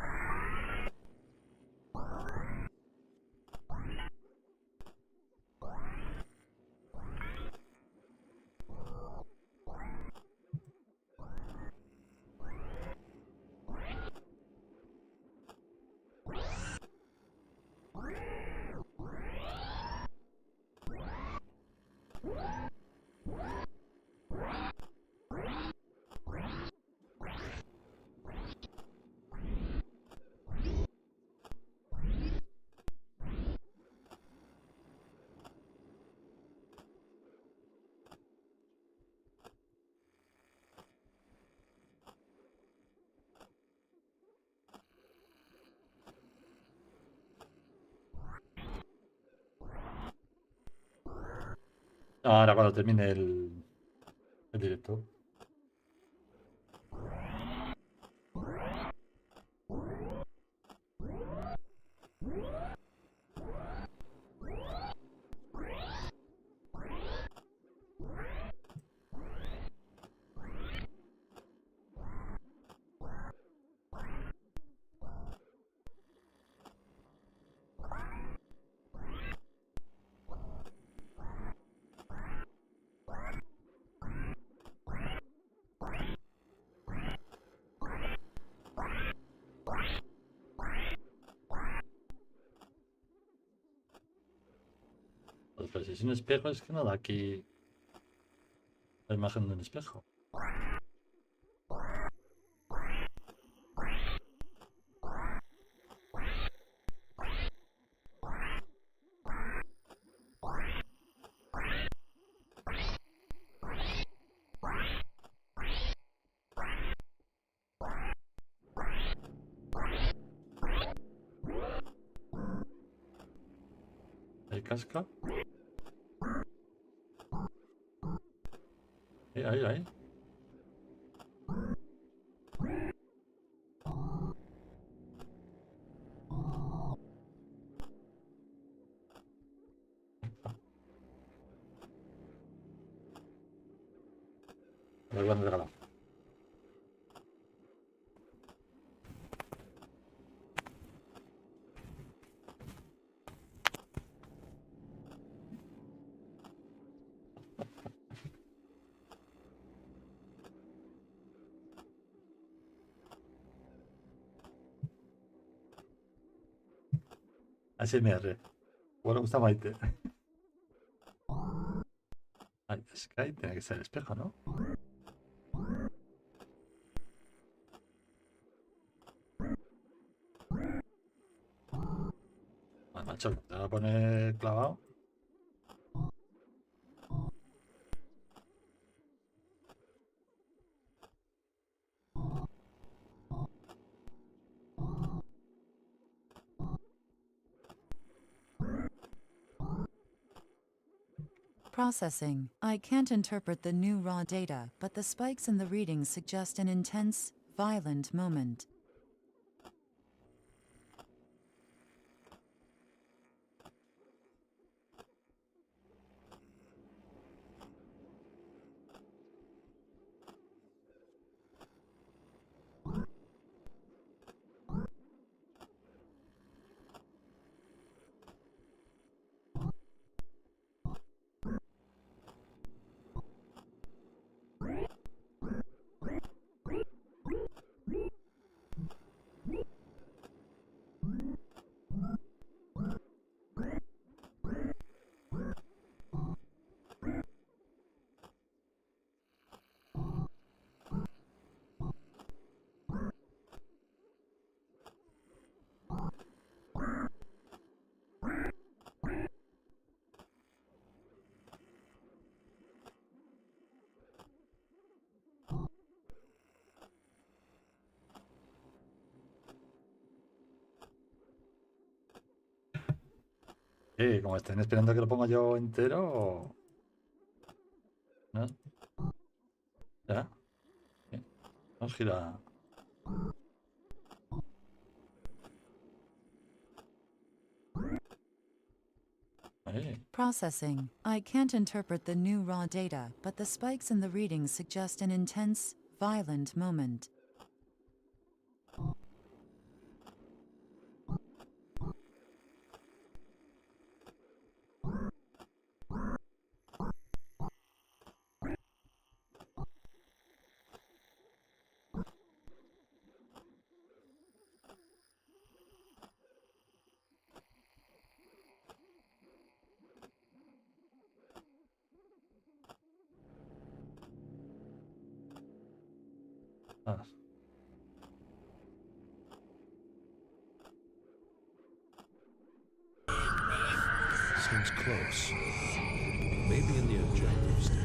S4: Ahora cuando termine el directo. Pero si es un espejo, es que no da aquí la imagen de un espejo. ¿Hay casca? Ahí. Muy bueno regalado. ASMR. Bueno, gusta Maite. Ay, Sky tiene que ser el espejo, ¿no? Ah, macho, te voy a poner clavado.
S8: Processing. I can't interpret the new raw data, but the spikes in the readings suggest an intense, violent moment.
S4: Como estén esperando que lo ponga yo entero. ¿No? ¿Ya? Sí. Nos gira. Ahí.
S8: Processing. I can't interpret the new raw data, but the spikes in the readings suggest an intense, violent moment.
S4: Ah.
S1: Seems close. Maybe in the objective state.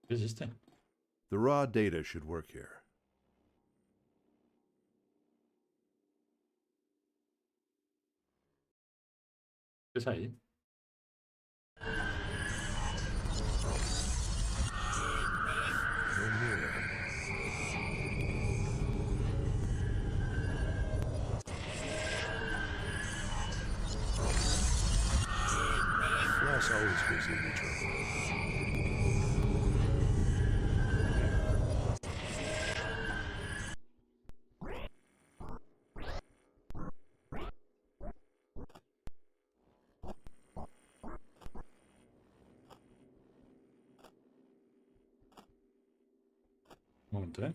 S4: ¿Qué es este?
S2: The raw data should work here.
S4: ¿Qué es ahí?
S1: No mirror. Glass always gives Evie trouble.
S4: Un momento, ¿eh?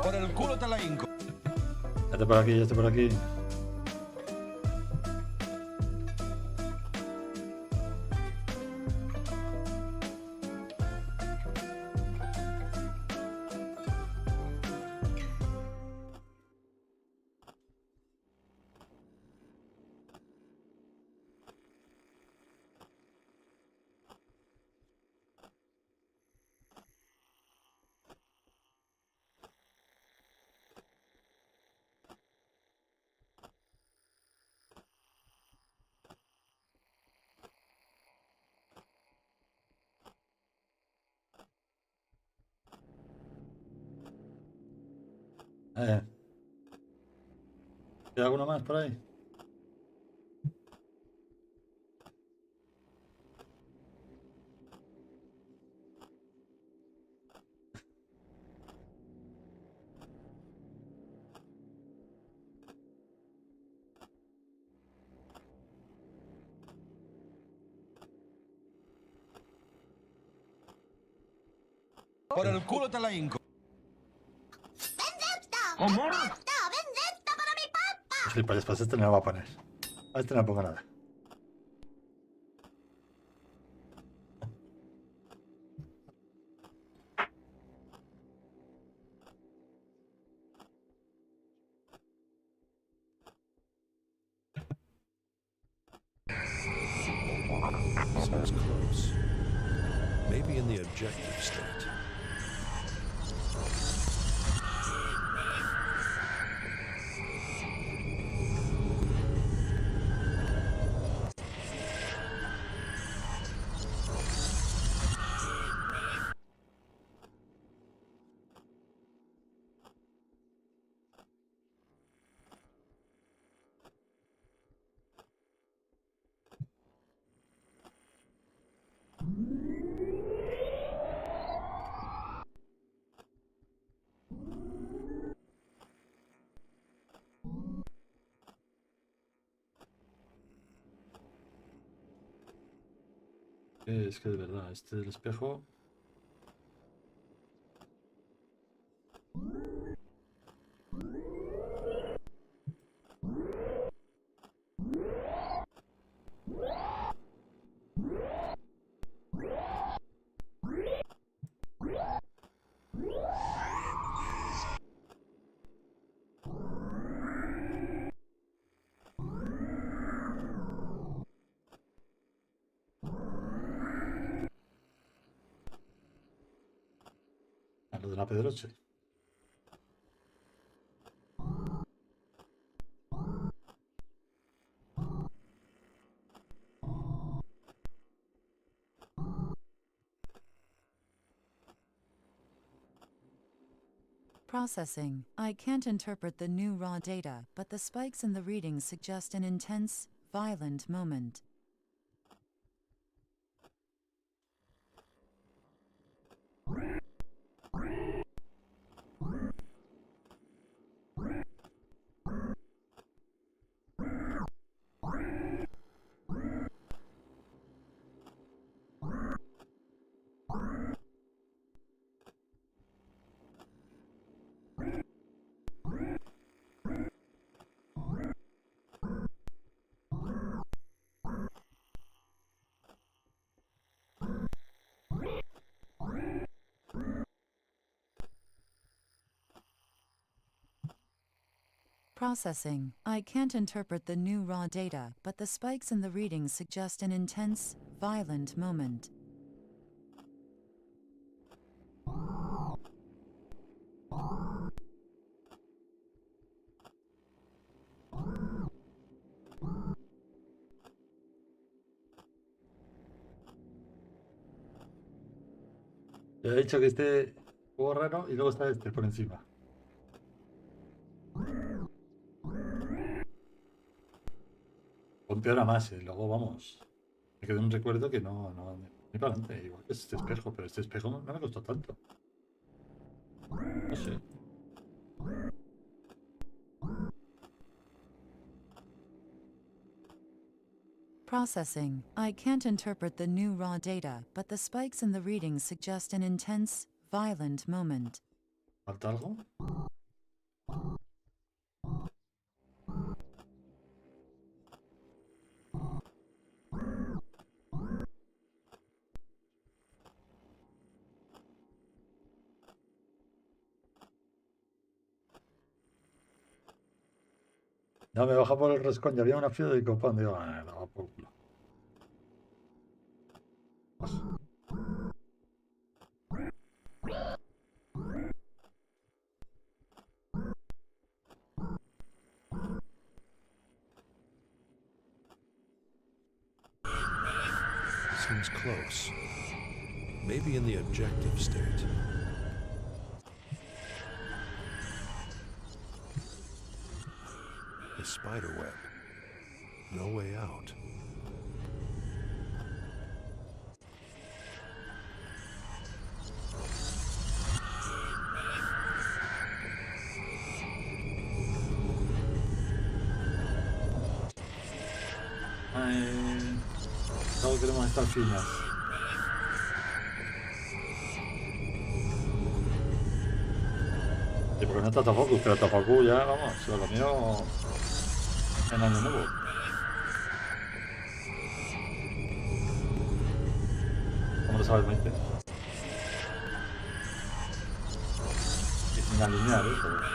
S6: Por el culo te la hinco.
S4: Ya estoy por aquí, ya estoy por aquí. ¿Queda alguno más por ahí?
S6: Por el culo te la hinco.
S4: Gilipollas, pues este no lo va a poner. A este no le pongo nada.
S1: Seems close. Maybe in the objective state.
S4: Es que de verdad, este del espejo. A lo de la Pedroche.
S8: Processing. I can't interpret the new raw data, but the spikes in the readings suggest an intense, violent moment. Processing. I can't interpret the new raw data, but the spikes in the readings suggest an intense, violent moment.
S4: Le he dicho que este juego raro y luego está este por encima. Empeora más y luego vamos. Me quedó un recuerdo que no ni para adelante. Igual que este espejo, pero este espejo no me costó tanto. No sé.
S8: Processing. I can't interpret the new raw data, but the spikes in the readings suggest an intense, violent moment.
S4: ¿Falta algo? Ya me baja por el rescón, ya había una fila de copón, digo, daba por culo.
S1: Seems close. Maybe in the objective state. A spider web. No way out.
S4: Todos queremos estar finas. Y porque no está Tafoku, pero Tafoku ya, vamos, se lo comió en Año Nuevo. ¿Cómo lo sabes, Maite? Y sin alinear, pero...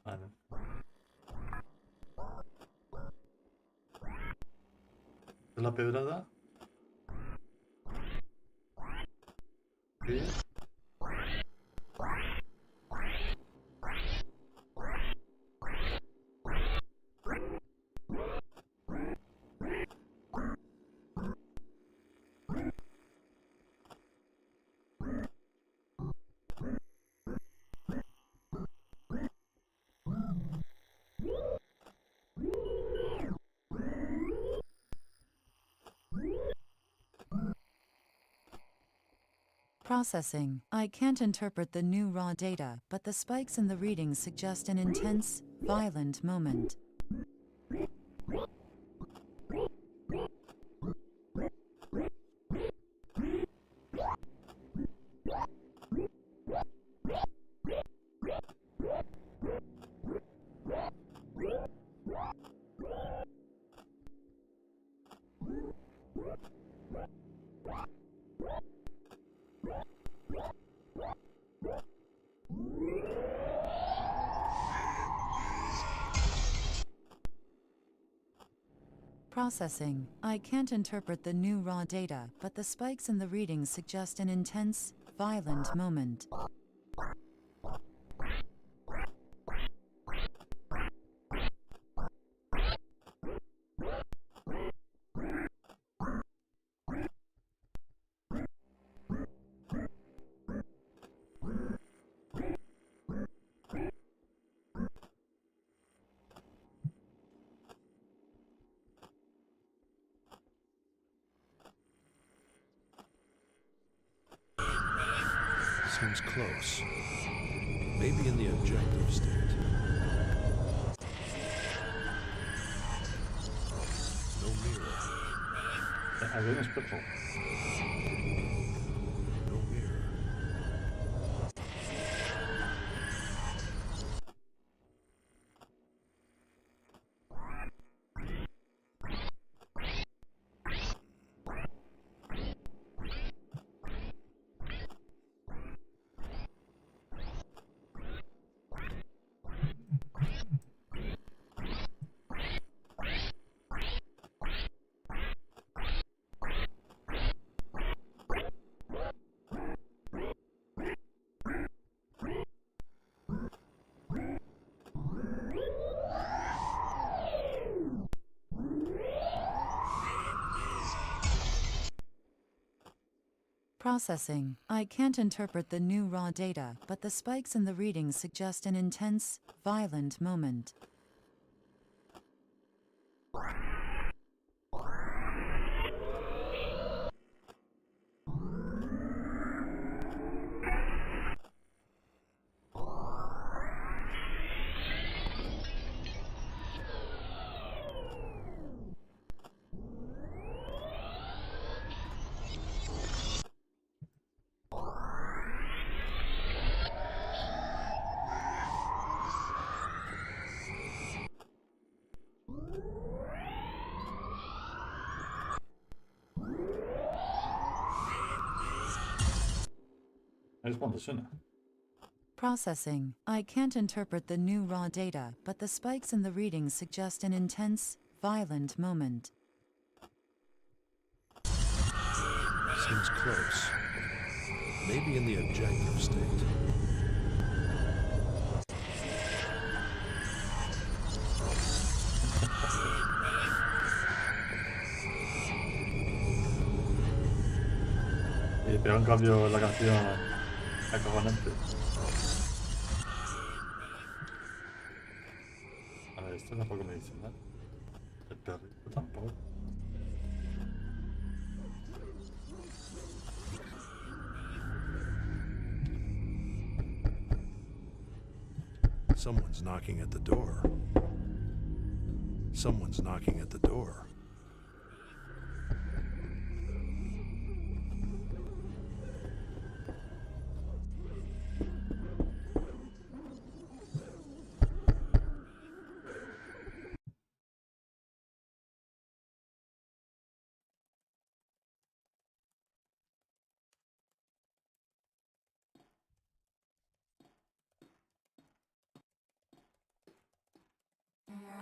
S4: Vale. ¿Es la pedrada? Sí.
S8: Processing. I can't interpret the new raw data, but the spikes in the readings suggest an intense, violent moment. Processing. I can't interpret the new raw data, but the spikes in the readings suggest an intense, violent moment.
S1: Seems close. Maybe in the objective state. No mirror.
S4: Había un espejo.
S1: No mirror.
S8: Processing. I can't interpret the new raw data, but the spikes in the readings suggest an intense, violent moment.
S4: Es cuando suena.
S8: Processing. I can't interpret the new raw data, but the spikes in the readings suggest an intense, violent moment.
S1: Seems close. Maybe in the objective state.
S4: Y pega un cambio en la canción acojonante. A ver, esto tampoco me dice nada. El perrito tampoco.
S1: Someone's knocking at the door. Someone's knocking at the door.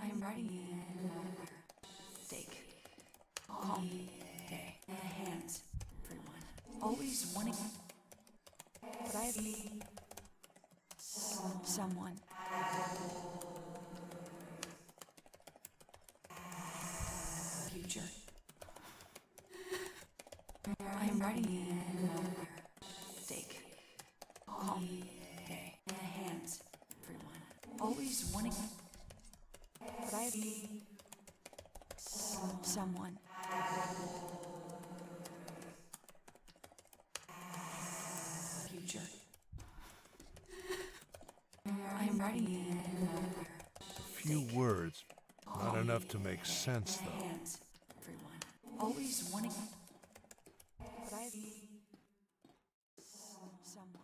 S11: I'm ready. Take. Calm. Day. Hands. Everyone. Always wanting. But I need someone. Future. I'm ready. Take. Calm. Day. Hands. Everyone. Always wanting. But I need someone. Future. I'm ready.
S1: Few words, not enough to make sense, though.
S11: Hands, everyone. Always wanting. But I need someone.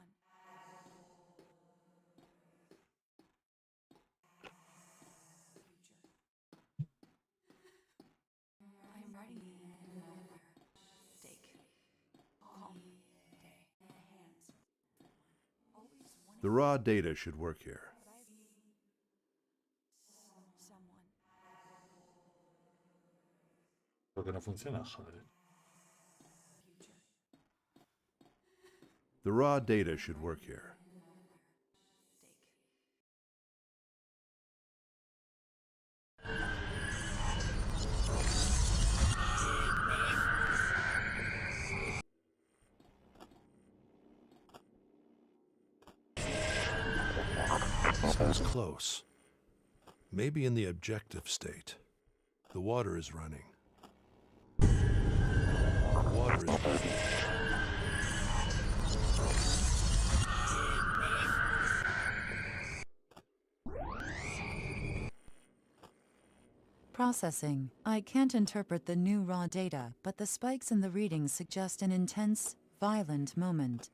S11: I'm ready. Take. Calm. Day. Hands. Always wanting.
S2: The raw data should work here.
S11: Someone.
S4: Lo que no funciona, joder.
S2: The raw data should work here.
S1: Seems close. Maybe in the objective state. The water is running. The water is running.
S8: Processing. I can't interpret the new raw data, but the spikes in the readings suggest an intense, violent moment.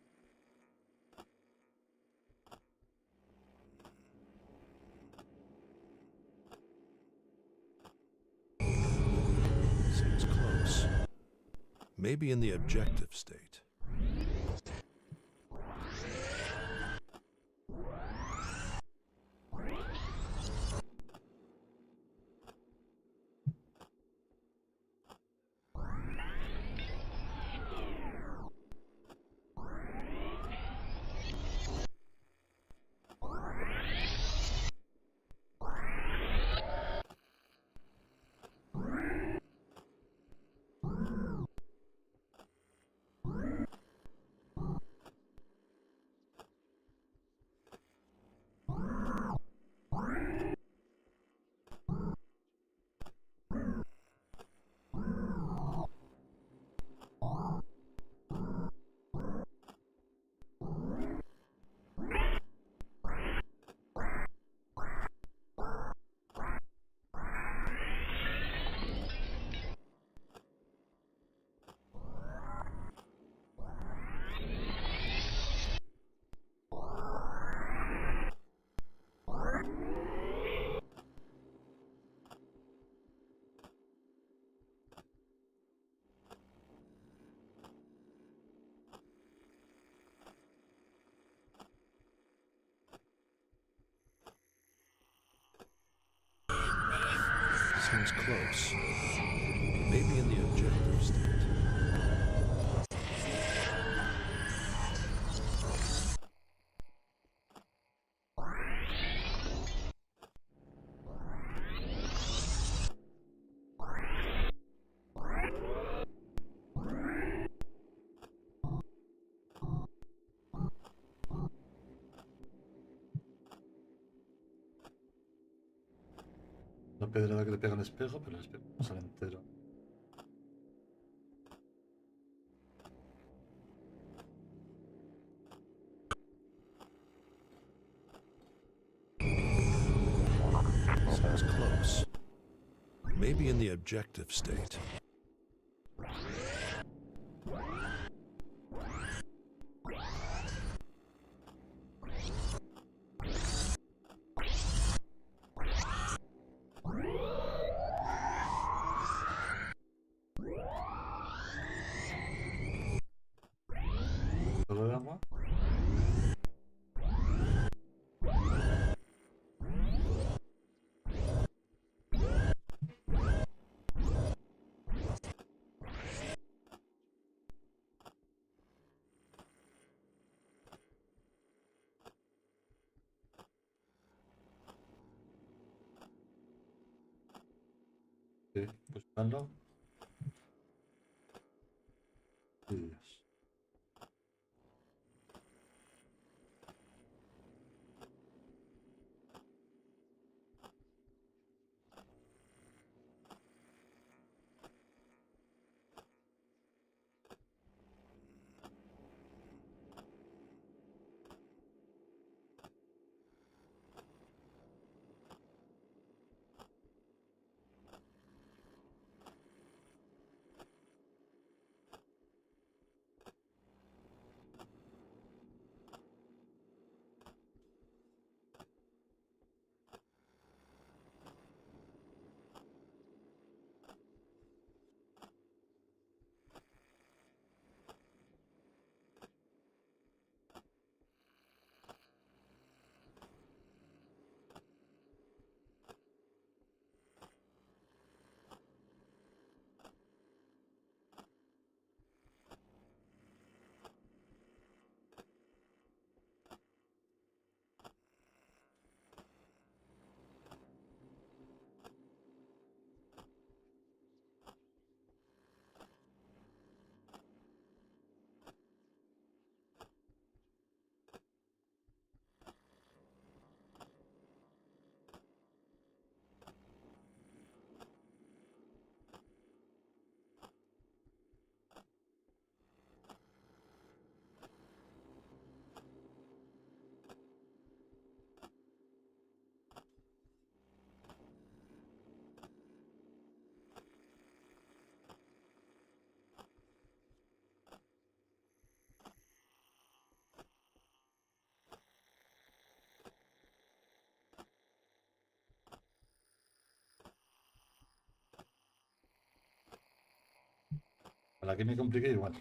S1: Seems close. Maybe in the objective state. Seems close. Maybe in the objective state.
S4: La pedrada que le pega al espejo, pero el espejo no sale entero.
S1: Sounds close. Maybe in the objective state.
S4: ¿Solo de agua? Sí, buscando. Dios. A la que me compliqué igual.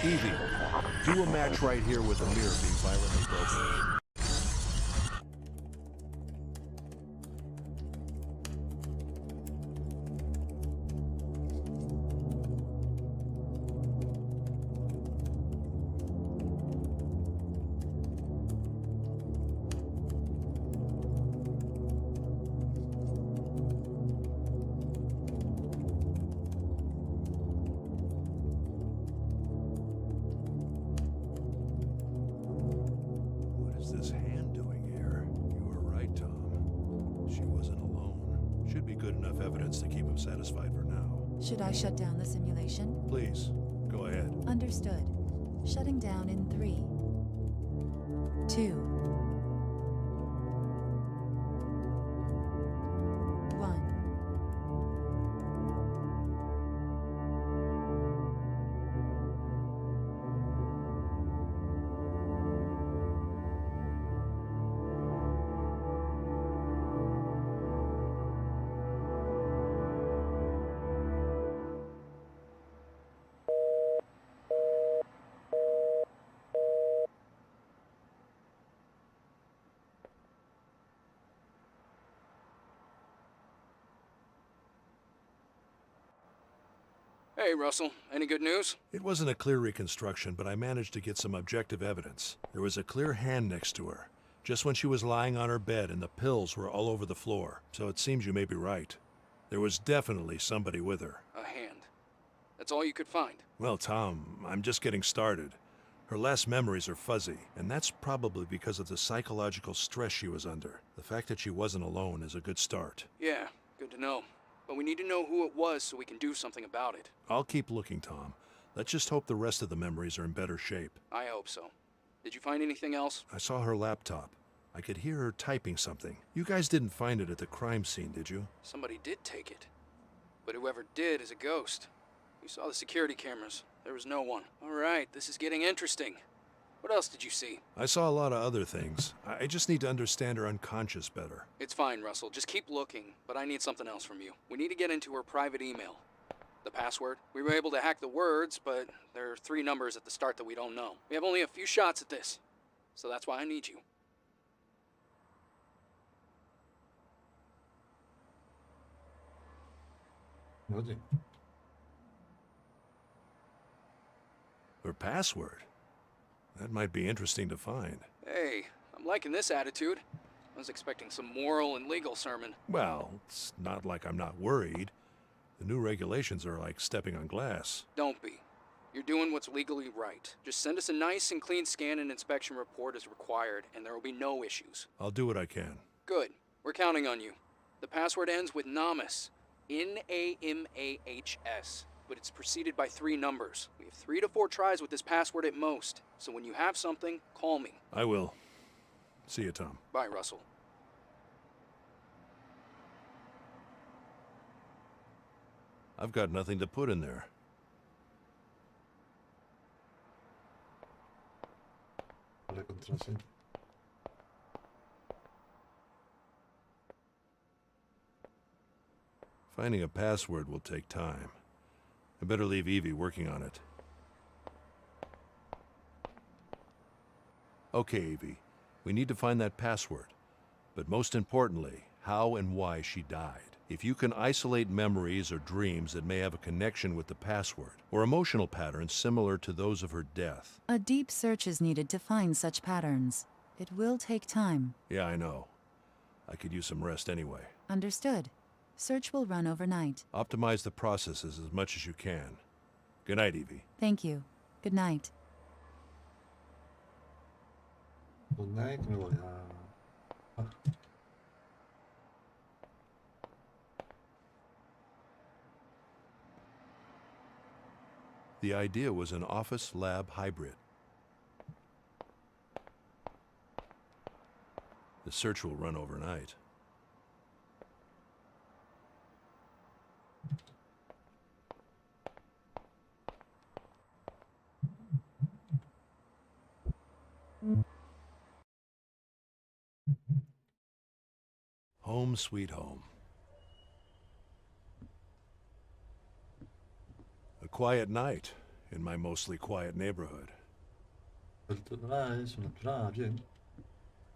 S2: Evie, do a match right here with a mirror being violently broken. What is this hand doing here? You were right, Tom. She wasn't alone. Should be good enough evidence to keep him satisfied for now.
S8: Should I shut down the simulation?
S2: Please, go ahead.
S8: Understood. Shutting down in 3, 2, 1.
S5: Hey, Russell. Any good news?
S2: It wasn't a clear reconstruction, but I managed to get some objective evidence. There was a clear hand next to her, just when she was lying on her bed, and the pills were all over the floor. So it seems you may be right. There was definitely somebody with her.
S5: A hand. That's all you could find.
S2: Well, Tom, I'm just getting started. Her last memories are fuzzy, and that's probably because of the psychological stress she was under. The fact that she wasn't alone is a good start.
S5: Yeah, good to know. But we need to know who it was so we can do something about it.
S2: I'll keep looking, Tom. Let's just hope the rest of the memories are in better shape.
S5: I hope so. Did you find anything else?
S2: I saw her laptop. I could hear her typing something. You guys didn't find it at the crime scene, did you?
S5: Somebody did take it. But whoever did is a ghost. We saw the security cameras. There was no one. All right, this is getting interesting. What else did you see?
S2: I saw a lot of other things. I just need to understand her unconscious better.
S5: It's fine, Russell. Just keep looking, but I need something else from you. We need to get into her private email. The password. We were able to hack the words, but there are 3 numbers at the start that we don't know. We have only a few shots at this, so that's why I need you.
S4: Oye,
S2: Her password? That might be interesting to find.
S5: Hey, I'm liking this attitude. I was expecting some moral and legal sermon.
S2: Well, it's not like I'm not worried. The new regulations are like stepping on glass.
S5: Don't be. You're doing what's legally right. Just send us a nice and clean scan and inspection report as required, and there will be no issues.
S2: I'll do what I can.
S5: Good. We're counting on you. The password ends with Namas. N-A-M-A-H-S. But it's preceded by 3 numbers. We have 3 to 4 tries with this password at most. So when you have something, call me.
S2: I will. See you, Tom.
S5: Bye, Russell.
S2: I've got nothing to put in there.
S4: la contraseña.
S2: Finding a password will take time. I better leave Evie working on it. Okay, Evie. We need to find that password. But most importantly, how and why she died. If you can isolate memories or dreams that may have a connection with the password, or emotional patterns similar to those of her death.
S8: A deep search is needed to find such patterns. It will take time.
S2: Yeah, I know. I could use some rest anyway.
S8: Understood. Search will run overnight.
S2: Optimize the processes as much as you can. Good night, Evie.
S8: Thank you. Good night.
S4: Good night, me voy a... Ah.
S2: The idea was an office-lab hybrid. The search will run overnight. Home sweet home. A quiet night.
S1: in my mostly quiet neighborhood.
S4: Bien.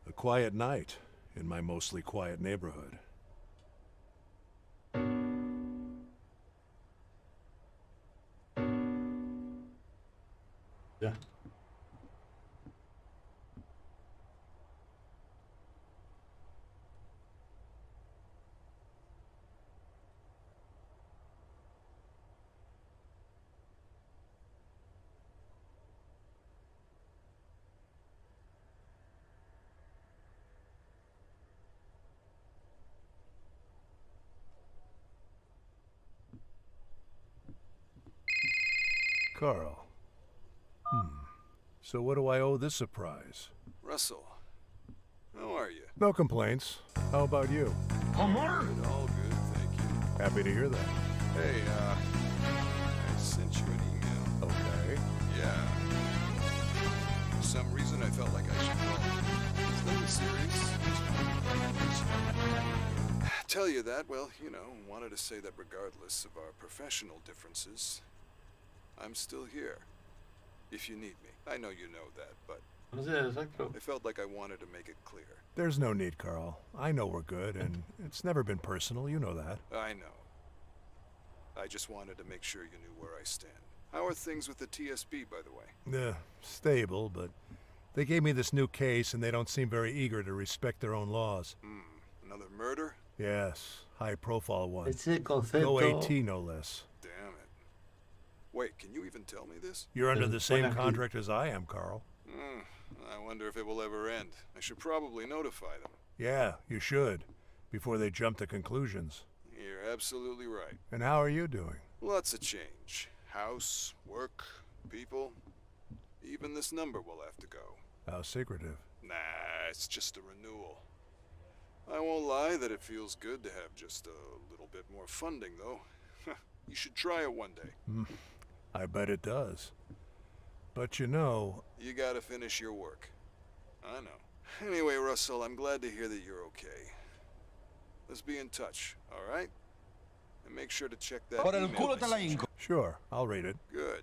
S1: A quiet night in my mostly quiet neighborhood.
S4: Ya.
S1: Carl. So what do I owe this surprise?
S12: Russell, how are you?
S1: No complaints. How about you?
S12: Good, all good, thank you.
S1: Happy to hear that.
S12: Hey, I sent you an email.
S1: Okay.
S12: Yeah. For some reason, I felt like I should call. It's nothing serious. Tell you that, well, you know, wanted to say that regardless of our professional differences, I'm still here. If you need me. I know you know that, but I felt like I wanted to make it clear.
S1: There's no need, Carl. I know we're good, and it's never been personal. You know that.
S12: I know. I just wanted to make sure you knew where I stand. How are things with the TSB, by the way?
S1: Stable, but they gave me this new case, and they don't seem very eager to respect their own laws.
S12: Another murder?
S1: Yes, high-profile one.
S4: Ese concepto.
S1: No AT, no less.
S12: Damn it. Wait, can you even tell me this?
S1: You're under the same contract as I am, Carl.
S12: I wonder if it will ever end. I should probably notify them.
S1: Yeah, you should, before they jump to conclusions.
S12: You're absolutely right.
S1: And how are you doing?
S12: Lots of change. House, work, people. Even this number will have to go.
S1: How secretive.
S12: Nah, it's just a renewal. I won't lie that it feels good to have just a little bit more funding, though. You should try it one day.
S1: I bet it does. But you know...
S12: You gotta finish your work. I know. Anyway, Russell, I'm glad to hear that you're okay. Let's be in touch, alright? And make sure to check that
S6: Por el
S12: email
S6: culo te la
S12: I sent you.
S6: hinco.
S1: Sure, I'll read it.
S12: Good.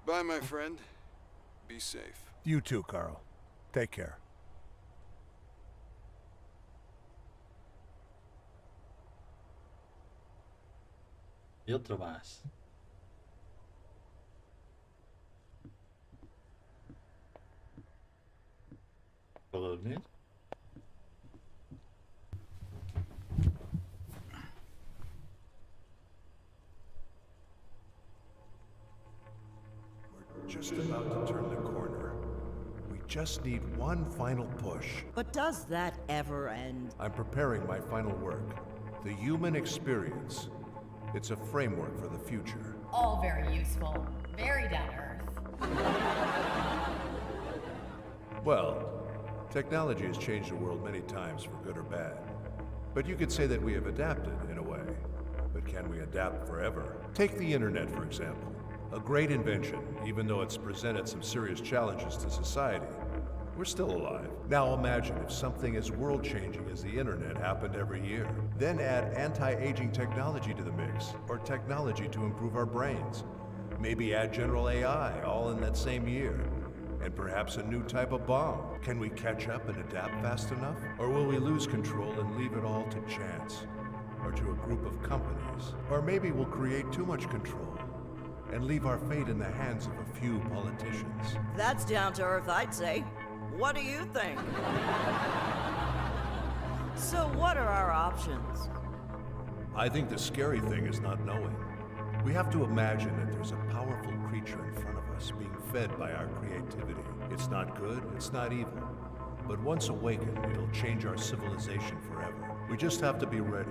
S12: Bye, my friend. Be safe.
S1: You too, Carl. Take care.
S4: Y otro más. ¿Puedo dormir?
S2: We're just about to turn the corner. We just need one final push.
S13: But does that ever end?
S2: I'm preparing my final work. The human experience. It's a framework for the future.
S11: All very useful. Very down to earth.
S2: Well, technology has changed the world many times for good or bad. But you could say that we have adapted in a way. But can we adapt forever? Take the internet, for example. A great invention, even though it's presented some serious challenges to society. We're still alive. Now imagine if something as world-changing as the internet happened every year. Then add anti-aging technology to the mix, or technology to improve our brains. Maybe add general AI, all in that same year. And perhaps a new type of bomb. Can we catch up and adapt fast enough? Or will we lose control and leave it all to chance? Or to a group of companies? Or maybe we'll create too much control and leave our fate in the hands of a few politicians.
S13: That's down to earth, I'd say. What do you think? So what are our options?
S2: I think the scary thing is not knowing. We have to imagine that there's a powerful creature in front of us being fed by our creativity. It's not good, it's not evil. But once awakened, it'll change our civilization forever. We just have to be ready.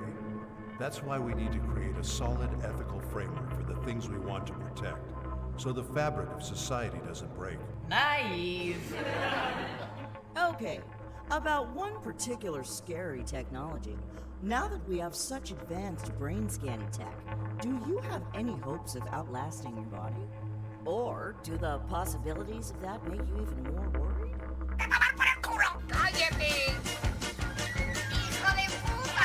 S2: That's why we need to create a solid ethical framework for the things we want to protect, so the fabric of society doesn't break.
S11: Naive.
S13: Okay, about one particular scary technology. Now that we have such advanced brain scanning tech, do you have any hopes of outlasting your body? Or do the possibilities of that make you even more worried?
S10: ¡Cállate! ¡Hijo de puta!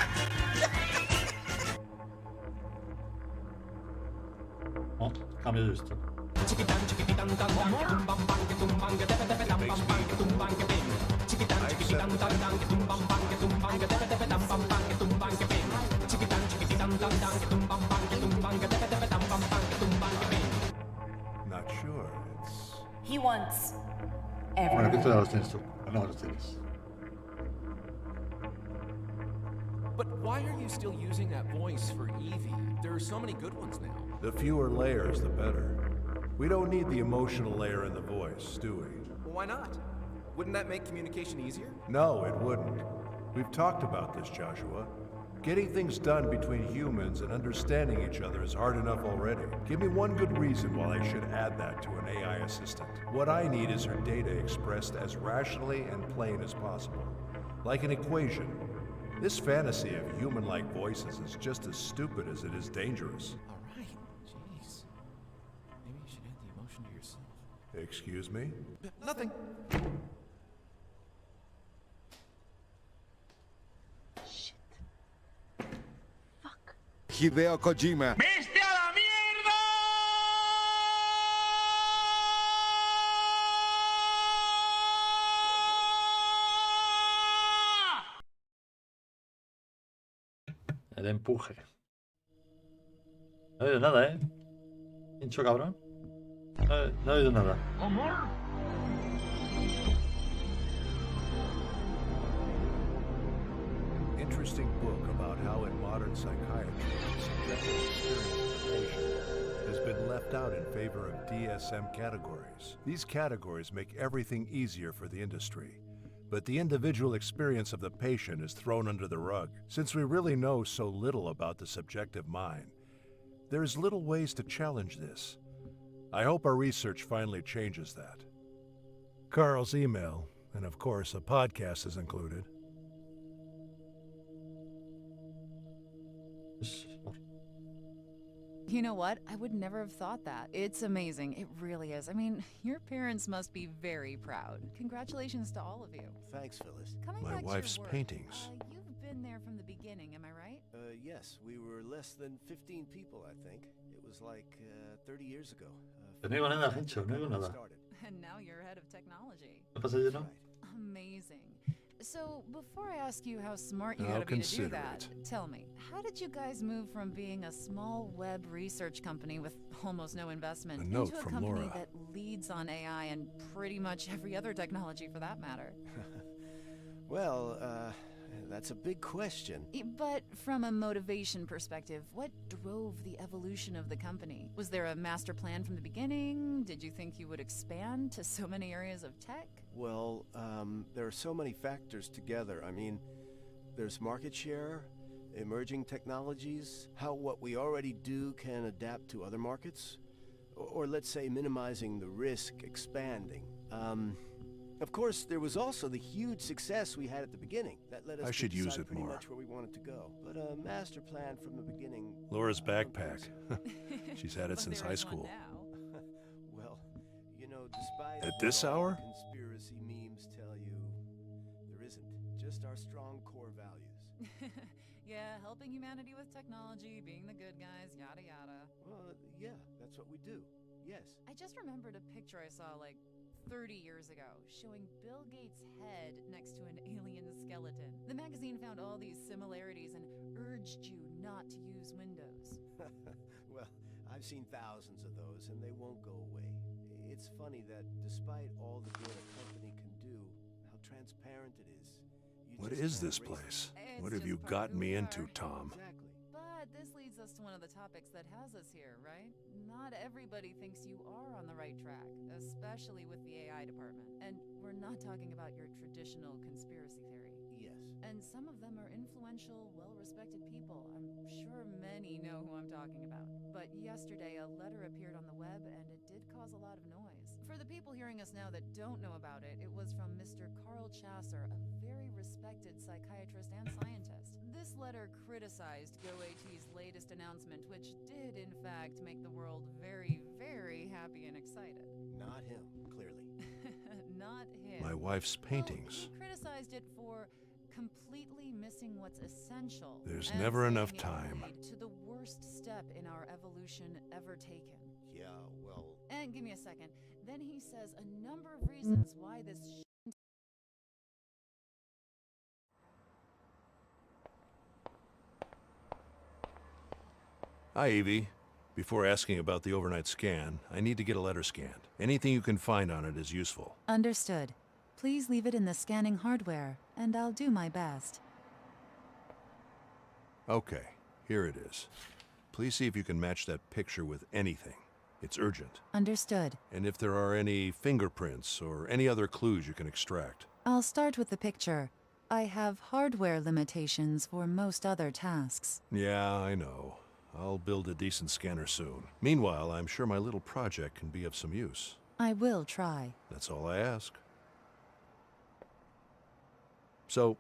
S4: Oh, Cambio de esto.
S2: Not sure. It's
S11: He wants
S4: Bueno, que
S11: everything.
S4: tú ya los tienes tú. No los tienes.
S7: But why are you still using that voice for Evie? There are so many good ones now.
S2: the fewer layers, the better. We don't need the emotional layer in the voice, do we?
S7: Well, why not? Wouldn't that make communication easier?
S2: No, it wouldn't. We've talked about this, Joshua. Getting things done between humans and understanding each other is hard enough already. Give me one good reason why I should add that to an AI assistant. What I need is her data expressed as rationally and plain as possible. Like an equation. This fantasy of human-like voices is just as stupid as it is dangerous.
S7: All right. Jeez. Maybe you should add the emotion to yourself.
S2: Excuse me?
S7: Nothing.
S6: Hideo Kojima.
S9: ¡Viste a la mierda!
S4: El empuje. No he oído nada, ¿eh? Pincho cabrón. No he oído nada.
S2: Interesting book about how in modern psychiatry, subjective experience of the patient has been left out in favor of DSM categories. These categories make everything easier for the industry, but the individual experience of the patient is thrown under the rug. Since we really know so little about the subjective mind, there's little ways to challenge this. I hope our research finally changes that. Carl's email, and of course a podcast is included.
S8: You know what? I would never have thought that. It's amazing. It really is. I mean, your parents must be very proud. Congratulations to all of you.
S14: Thanks, Phyllis.
S8: Coming
S2: My
S8: back to
S2: wife's
S8: your work,
S2: paintings.
S8: You've been there from the beginning, am I right?
S14: Yes, we were less than 15 people, I think. It was like 30 years ago.
S4: No digo nada, Hincho, no digo nada.
S14: Started.
S8: And now you're head of technology.
S4: ¿Qué pasa, lleno?
S8: Amazing. So, before I ask you how smart you
S2: I'll
S8: gotta be to do
S2: consider
S8: that, tell me, how did you guys move from being a small web research company with almost no investment
S2: A note
S8: into a
S2: from
S8: company
S2: Laura.
S8: that leads on AI and pretty much every other technology for that matter?
S14: Well, that's a big question.
S8: But from a motivation perspective, what drove the evolution of the company? Was there a master plan from the beginning? Did you think you would expand to so many areas of tech?
S14: Well, there are so many factors together. I mean, there's market share, emerging technologies, how what we already do can adapt to other markets, or let's say minimizing the risk, expanding. Of course, there was also the huge success we had at the beginning. That led us
S2: I
S14: to
S2: should use
S14: decide
S2: it
S14: pretty
S2: more.
S14: much where we wanted to go. But a master plan from the beginning.
S2: Laura's
S14: I don't think
S2: backpack.
S14: so.
S2: She's had it
S8: But
S2: since
S8: there
S2: high
S8: is one
S2: school.
S8: now.
S14: Well, you know, despite
S2: At
S14: what
S2: this
S14: all
S2: hour?
S14: conspiracy memes tell you, there isn't. Just our strong core values.
S8: Yeah, helping humanity with technology, being the good guys, yada yada.
S14: Well, yeah, that's what we do. Yes.
S8: I just remembered a picture I saw like 30 years ago showing Bill Gates' head next to an alien skeleton. The magazine found all these similarities and urged you not to use Windows.
S14: Well, I've seen thousands of those, and they won't go away. It's funny that despite all the good a company can do, how transparent it is. You
S2: What
S14: just
S2: is
S14: can't
S2: this
S14: erase it.
S2: place?
S8: It's
S2: What have
S8: just
S2: you
S8: part of
S2: gotten
S8: who
S2: me
S8: we
S2: into,
S8: are.
S2: Tom?
S14: Exactly.
S8: But this leads us to one of the topics that has us here, right? Not everybody thinks you are on the right track, especially with the AI department. And we're not talking about your traditional conspiracy theory.
S14: Yes.
S8: And some of them are influential, well-respected people. I'm sure many know who I'm talking about. But yesterday, a letter appeared on the web, and it did cause a lot of noise. For the people hearing us now that don't know about it, it was from Mr. Carl Chasser, a very respected psychiatrist and scientist. This letter criticized GoAT's latest announcement, which did, in fact, make the world very, very happy and excited.
S14: Not him, clearly.
S8: Not him.
S2: My wife's
S8: Well,
S2: paintings.
S8: he criticized it for completely missing what's essential.
S2: There's
S8: and
S2: never
S8: saying
S2: enough
S8: it
S2: time.
S8: would lead to the worst step in our evolution ever taken.
S14: Yeah, Yeah, well...
S8: And give me a second. Then he says a number of reasons why this
S2: Hi, Evie. Before asking about the overnight scan, I need to get a letter scanned. Anything you can find on it is useful.
S8: Understood. Please leave it in the scanning hardware, and I'll do my best.
S2: Okay, here it is. Please see if you can match that picture with anything. It's urgent.
S8: Understood.
S2: And if there are any fingerprints or any other clues you can extract.
S8: I'll start with the picture. I have hardware limitations for most other tasks.
S2: Yeah, I know. I'll build a decent scanner soon. Meanwhile, I'm sure my little project can be of some use.
S8: I will try.
S2: That's all I ask. So,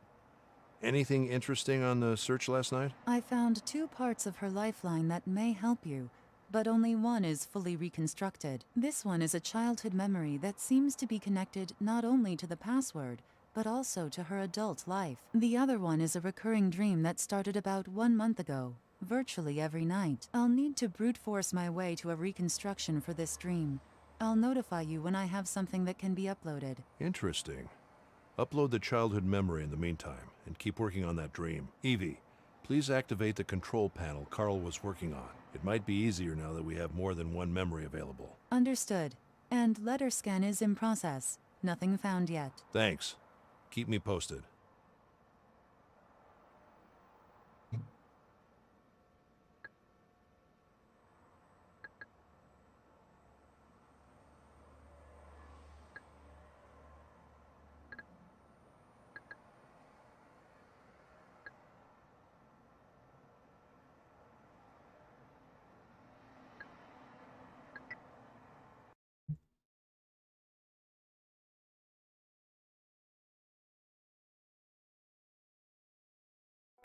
S2: anything interesting on the search last night?
S8: I found 2 parts of her lifeline that may help you, but only one is fully reconstructed. This one is a childhood memory that seems to be connected not only to the password, but also to her adult life. The other one is a recurring dream that started about 1 month ago, virtually every night. I'll need to brute force my way to a reconstruction for this dream. I'll notify you when I have something that can be uploaded.
S2: Interesting. Upload the childhood memory in the meantime, and keep working on that dream. Evie, please activate the control panel Carl was working on. It might be easier now that we have more than one memory available.
S8: Understood. And letter scan is in process. Nothing found yet.
S2: Thanks. Keep me posted.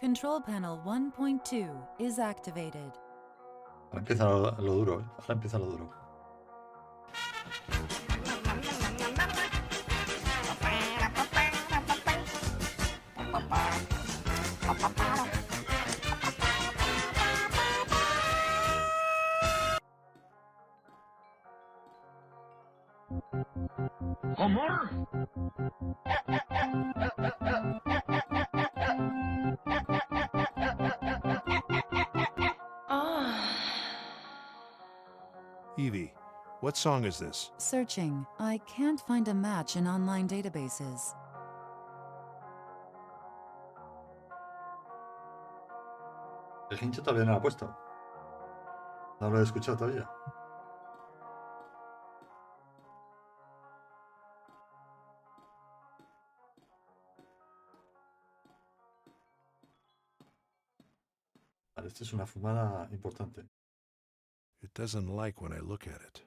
S8: Control panel 1.2 is activated.
S4: Ahora empieza lo duro, ¿eh? Ahora empieza lo duro.
S9: Amor.
S2: Evie, what song is this?
S8: Searching. I can't find a match in online databases.
S4: El hincha todavía no lo ha puesto. No lo he escuchado todavía. Vale, esta es una fumada importante.
S2: It doesn't like when I look at it.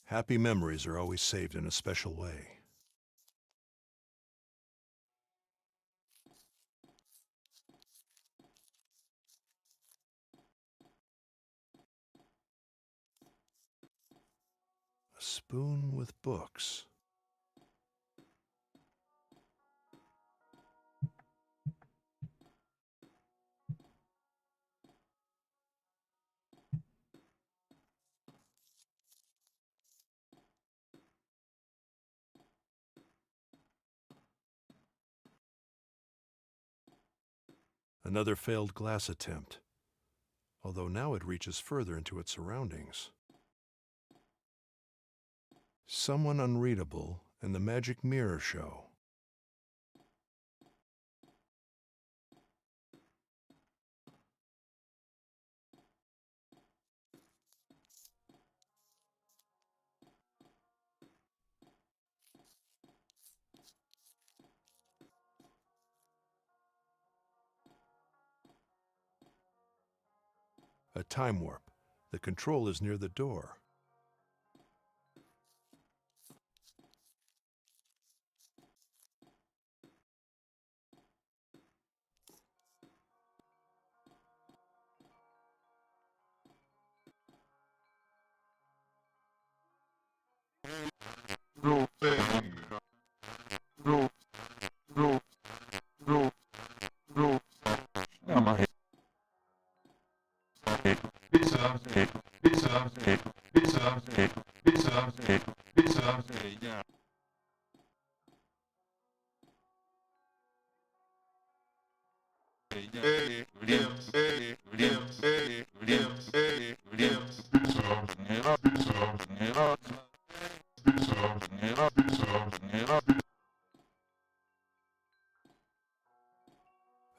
S2: Happy memories are always saved in a special way. A spoon with books. Another failed glass attempt, although now it reaches further into its surroundings. Someone unreadable and the magic mirror show. A time warp. The control is near the door.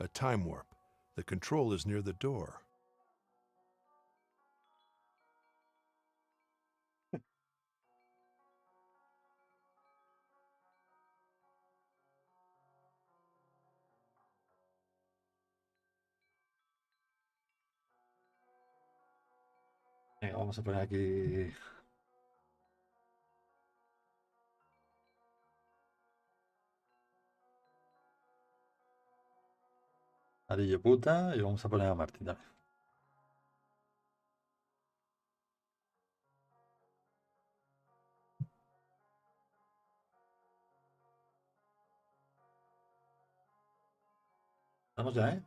S1: A time warp. The control is near the door.
S4: Venga, vamos a poner aquí. Arillo puta y vamos a poner a Martín también. Estamos ya, ¿eh?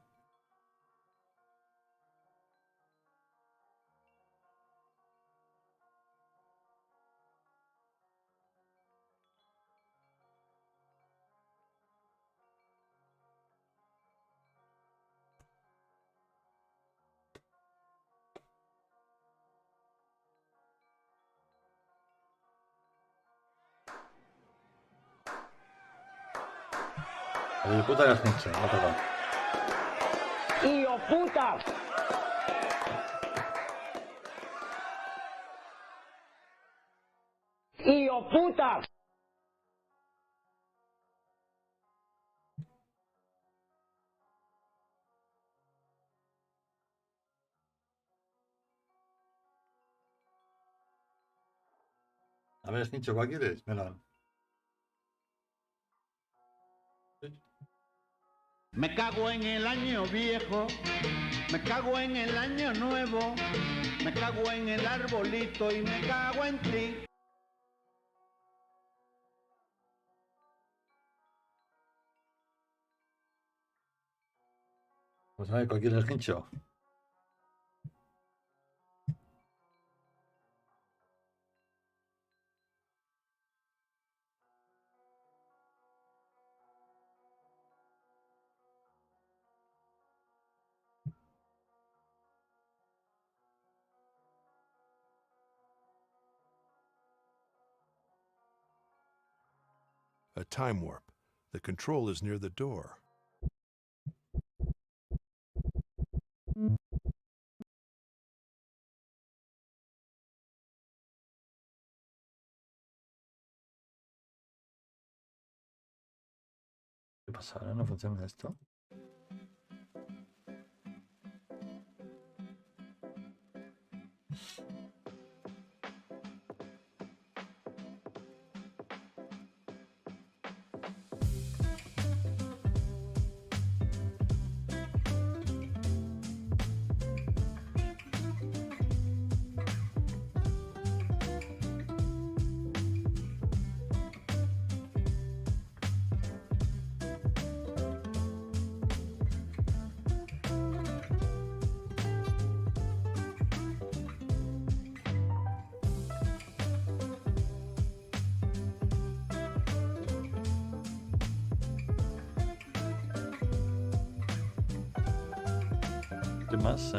S4: Arillo puta que has hecho, no perdón.
S9: ¡Hijo puta! ¡Hijo puta!
S4: A ver, Snicho, ¿cuál quieres? Melón.
S9: Me cago en el año viejo, me cago en el año nuevo, me cago en el arbolito y me cago en ti.
S4: Pues a ver, ¿cuál quieres, Snicho?
S1: A time warp. The control is near the door.
S4: ¿Qué pasa? ¿Ahora no funciona esto? ¿Qué más?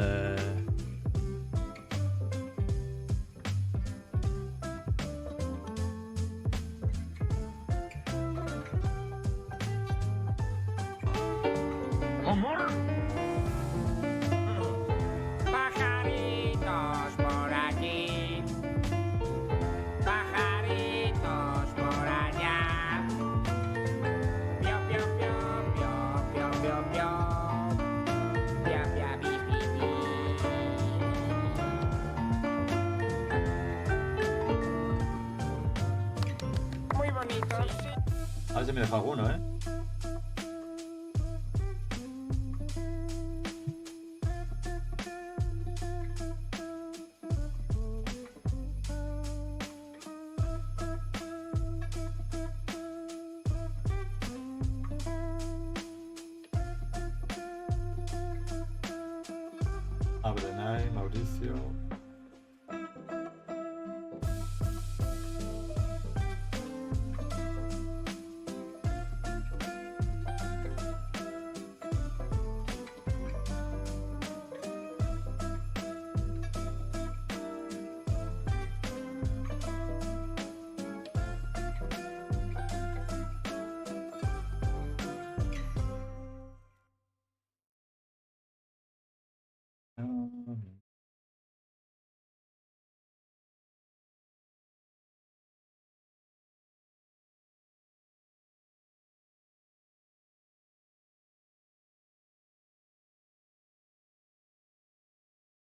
S15: Pajaritos por aquí, pajaritos por allá. Pio, pio, pio, pio, pio, pio, pio. Pia, pia, pi, pi, pi. Muy bonitos.
S4: A ver si me deja alguno, ¿eh? Abrenay, Mauricio.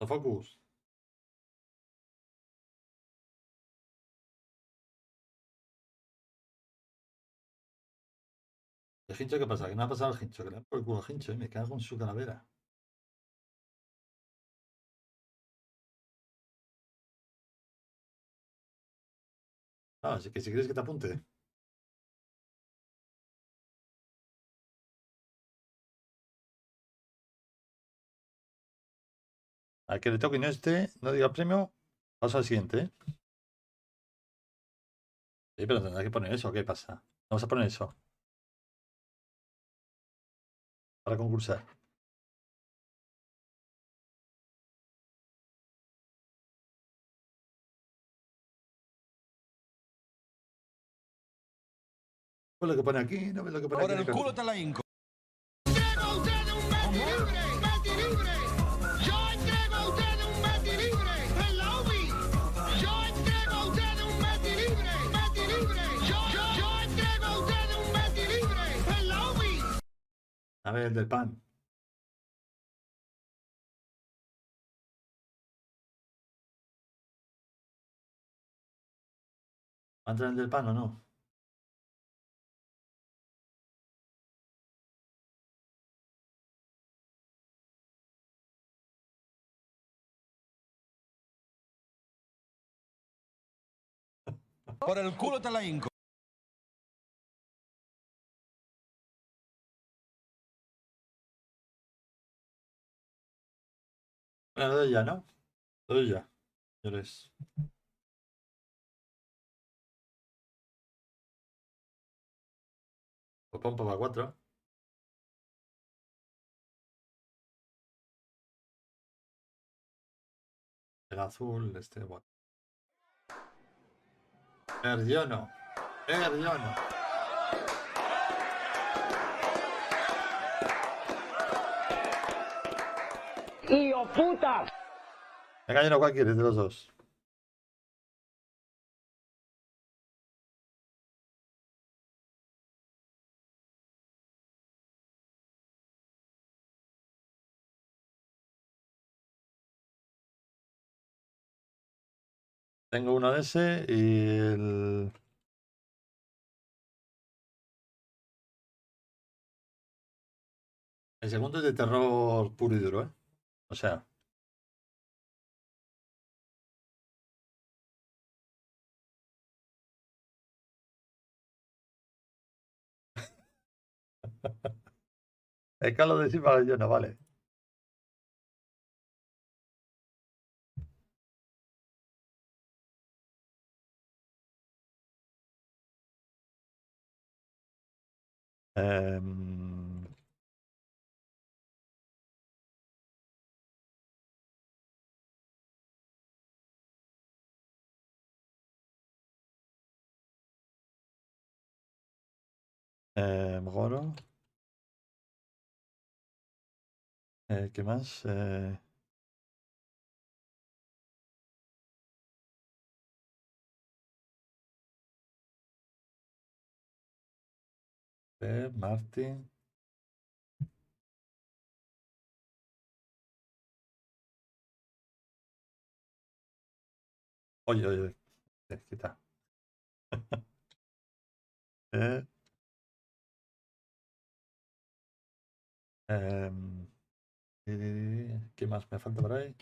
S4: Focus. ¿El Hincho qué pasa? ¿Qué no ha pasado el Hincho? Que le han por el culo al Hincho y me cago en su calavera. Ah, así que si quieres que te apunte. Al que le toque y no esté, no diga premio, paso al siguiente, ¿eh? Sí, pero tendrás que poner eso, ¿qué pasa? Vamos a poner eso. Para concursar. Pues lo que pone aquí, no ves lo que pone
S6: Por
S4: aquí.
S6: el culo te la hinco.
S9: Entrego a ustedes un Betty libre. Yo entrego a ustedes un Betty libre. En la UBI. Yo entrego a ustedes un Betty libre. Betty libre. Yo entrego a ustedes un Betty libre. En la UBI.
S4: A ver, el del pan. ¿Va a entrar el del pan o no?
S6: Por el culo te la hinco.
S4: Bueno, lo doy ya, ¿no? Lo doy ya. Señores. Pues pon para 4. El azul, este, bueno. Perdió no. Perdió no.
S9: ¡Hijo puta!
S4: Venga, yo no, ¿cuál quieres de los dos? Tengo uno de ese y el... El segundo es de terror puro y duro, ¿eh? O sea... El Carlos de Silva yo no, vale. Em, Goro. ¿Qué más? Martin. Oye, oye, oye. Quita. Eh, em, ¿Qué más me falta por ahí?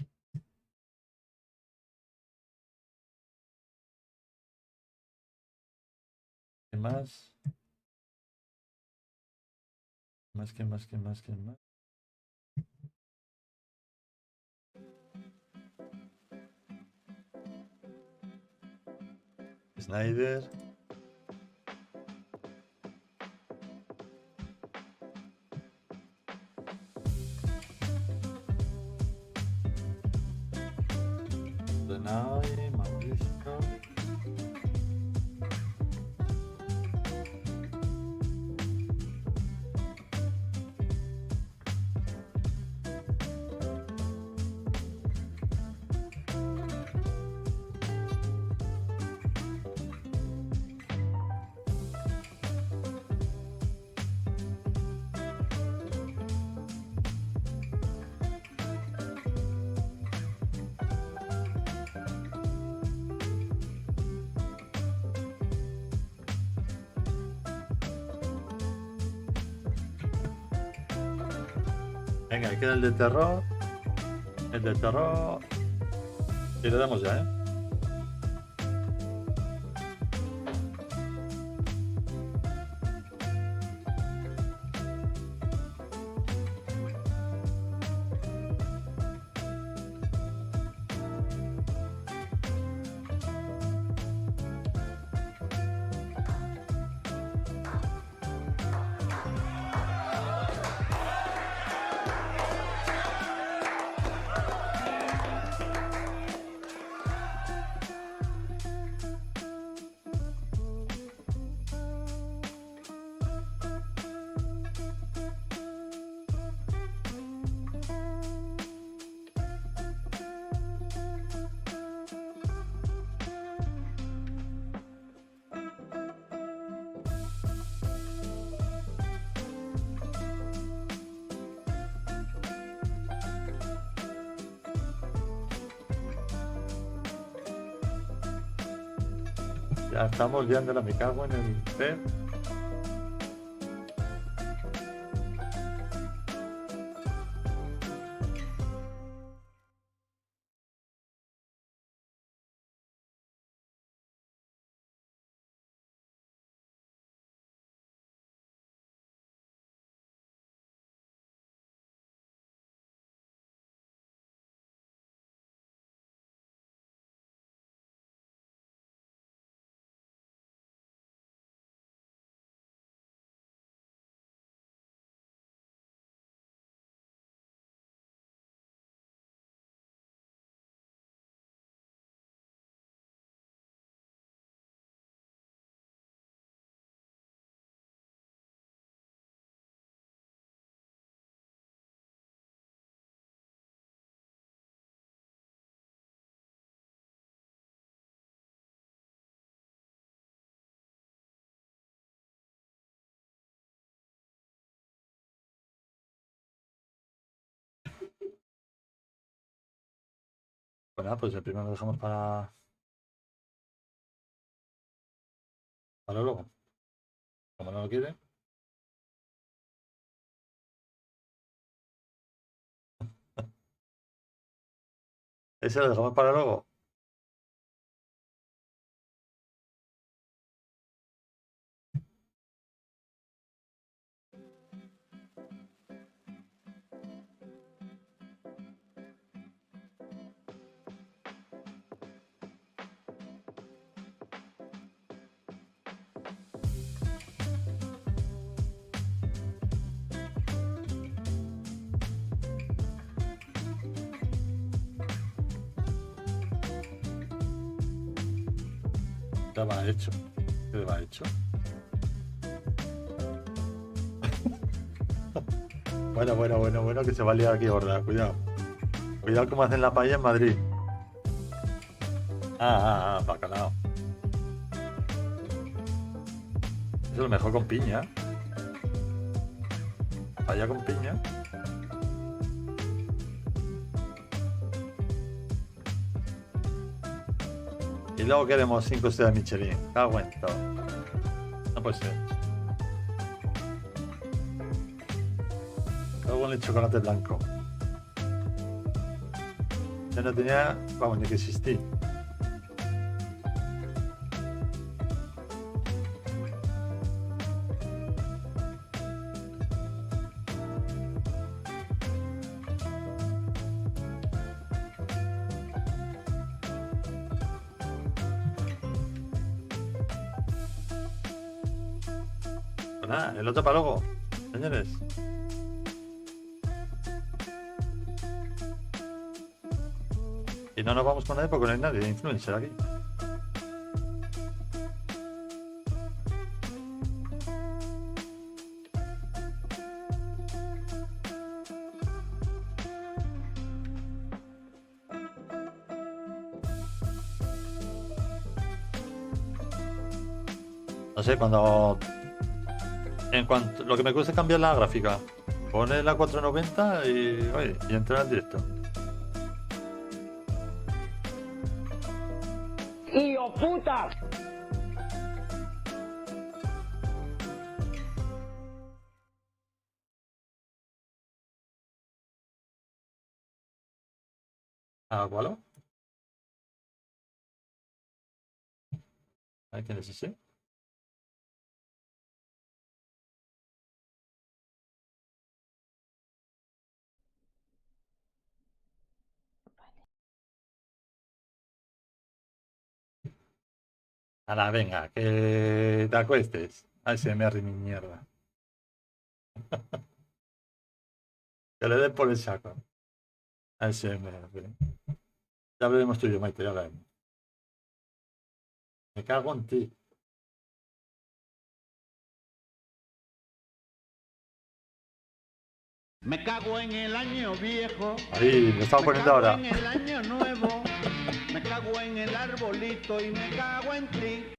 S4: ¿Qué más? ¿Qué más? ¿Qué más? ¿Qué más? Snyder. Denai, Mauricio. Venga, queda el de terror. El de terror. Y le damos ya, ¿eh? Ya estamos liándola, me cago en el pez. Bueno, pues el primero lo dejamos para luego. Como no lo quiere. Ese lo dejamos para luego. Ya va hecho. ¿Qué va hecho? Bueno, que se va a liar aquí, gorda. Cuidado. Cuidado como hacen la paella en Madrid. Bacalao. Eso es lo mejor con piña. Paella con piña. Y luego queremos 5 estrellas Michelin. Cago en todo. No puede ser. Luego con el chocolate blanco. Ya no tenía, vamos, ni que existir. Pues nada, el otro para luego, señores. Y no nos vamos con nadie porque no hay nadie de influencer aquí. No sé, en cuanto lo que me cuesta es cambiar la gráfica. Pones la 490 y entrar en directo.
S15: ¡Hijo puta!
S4: Agualo. ¿A quién es ese? Ahora, venga, que te acuestes. ASMR mi mierda. Que le den por el saco. ASMR. Ya veremos tú y yo, Maite, ya veremos. Me cago en ti.
S16: Me cago en el año viejo.
S4: Ahí, lo estamos poniendo ahora.
S16: Me cago en el año nuevo. Me cago en el arbolito y me cago en ti.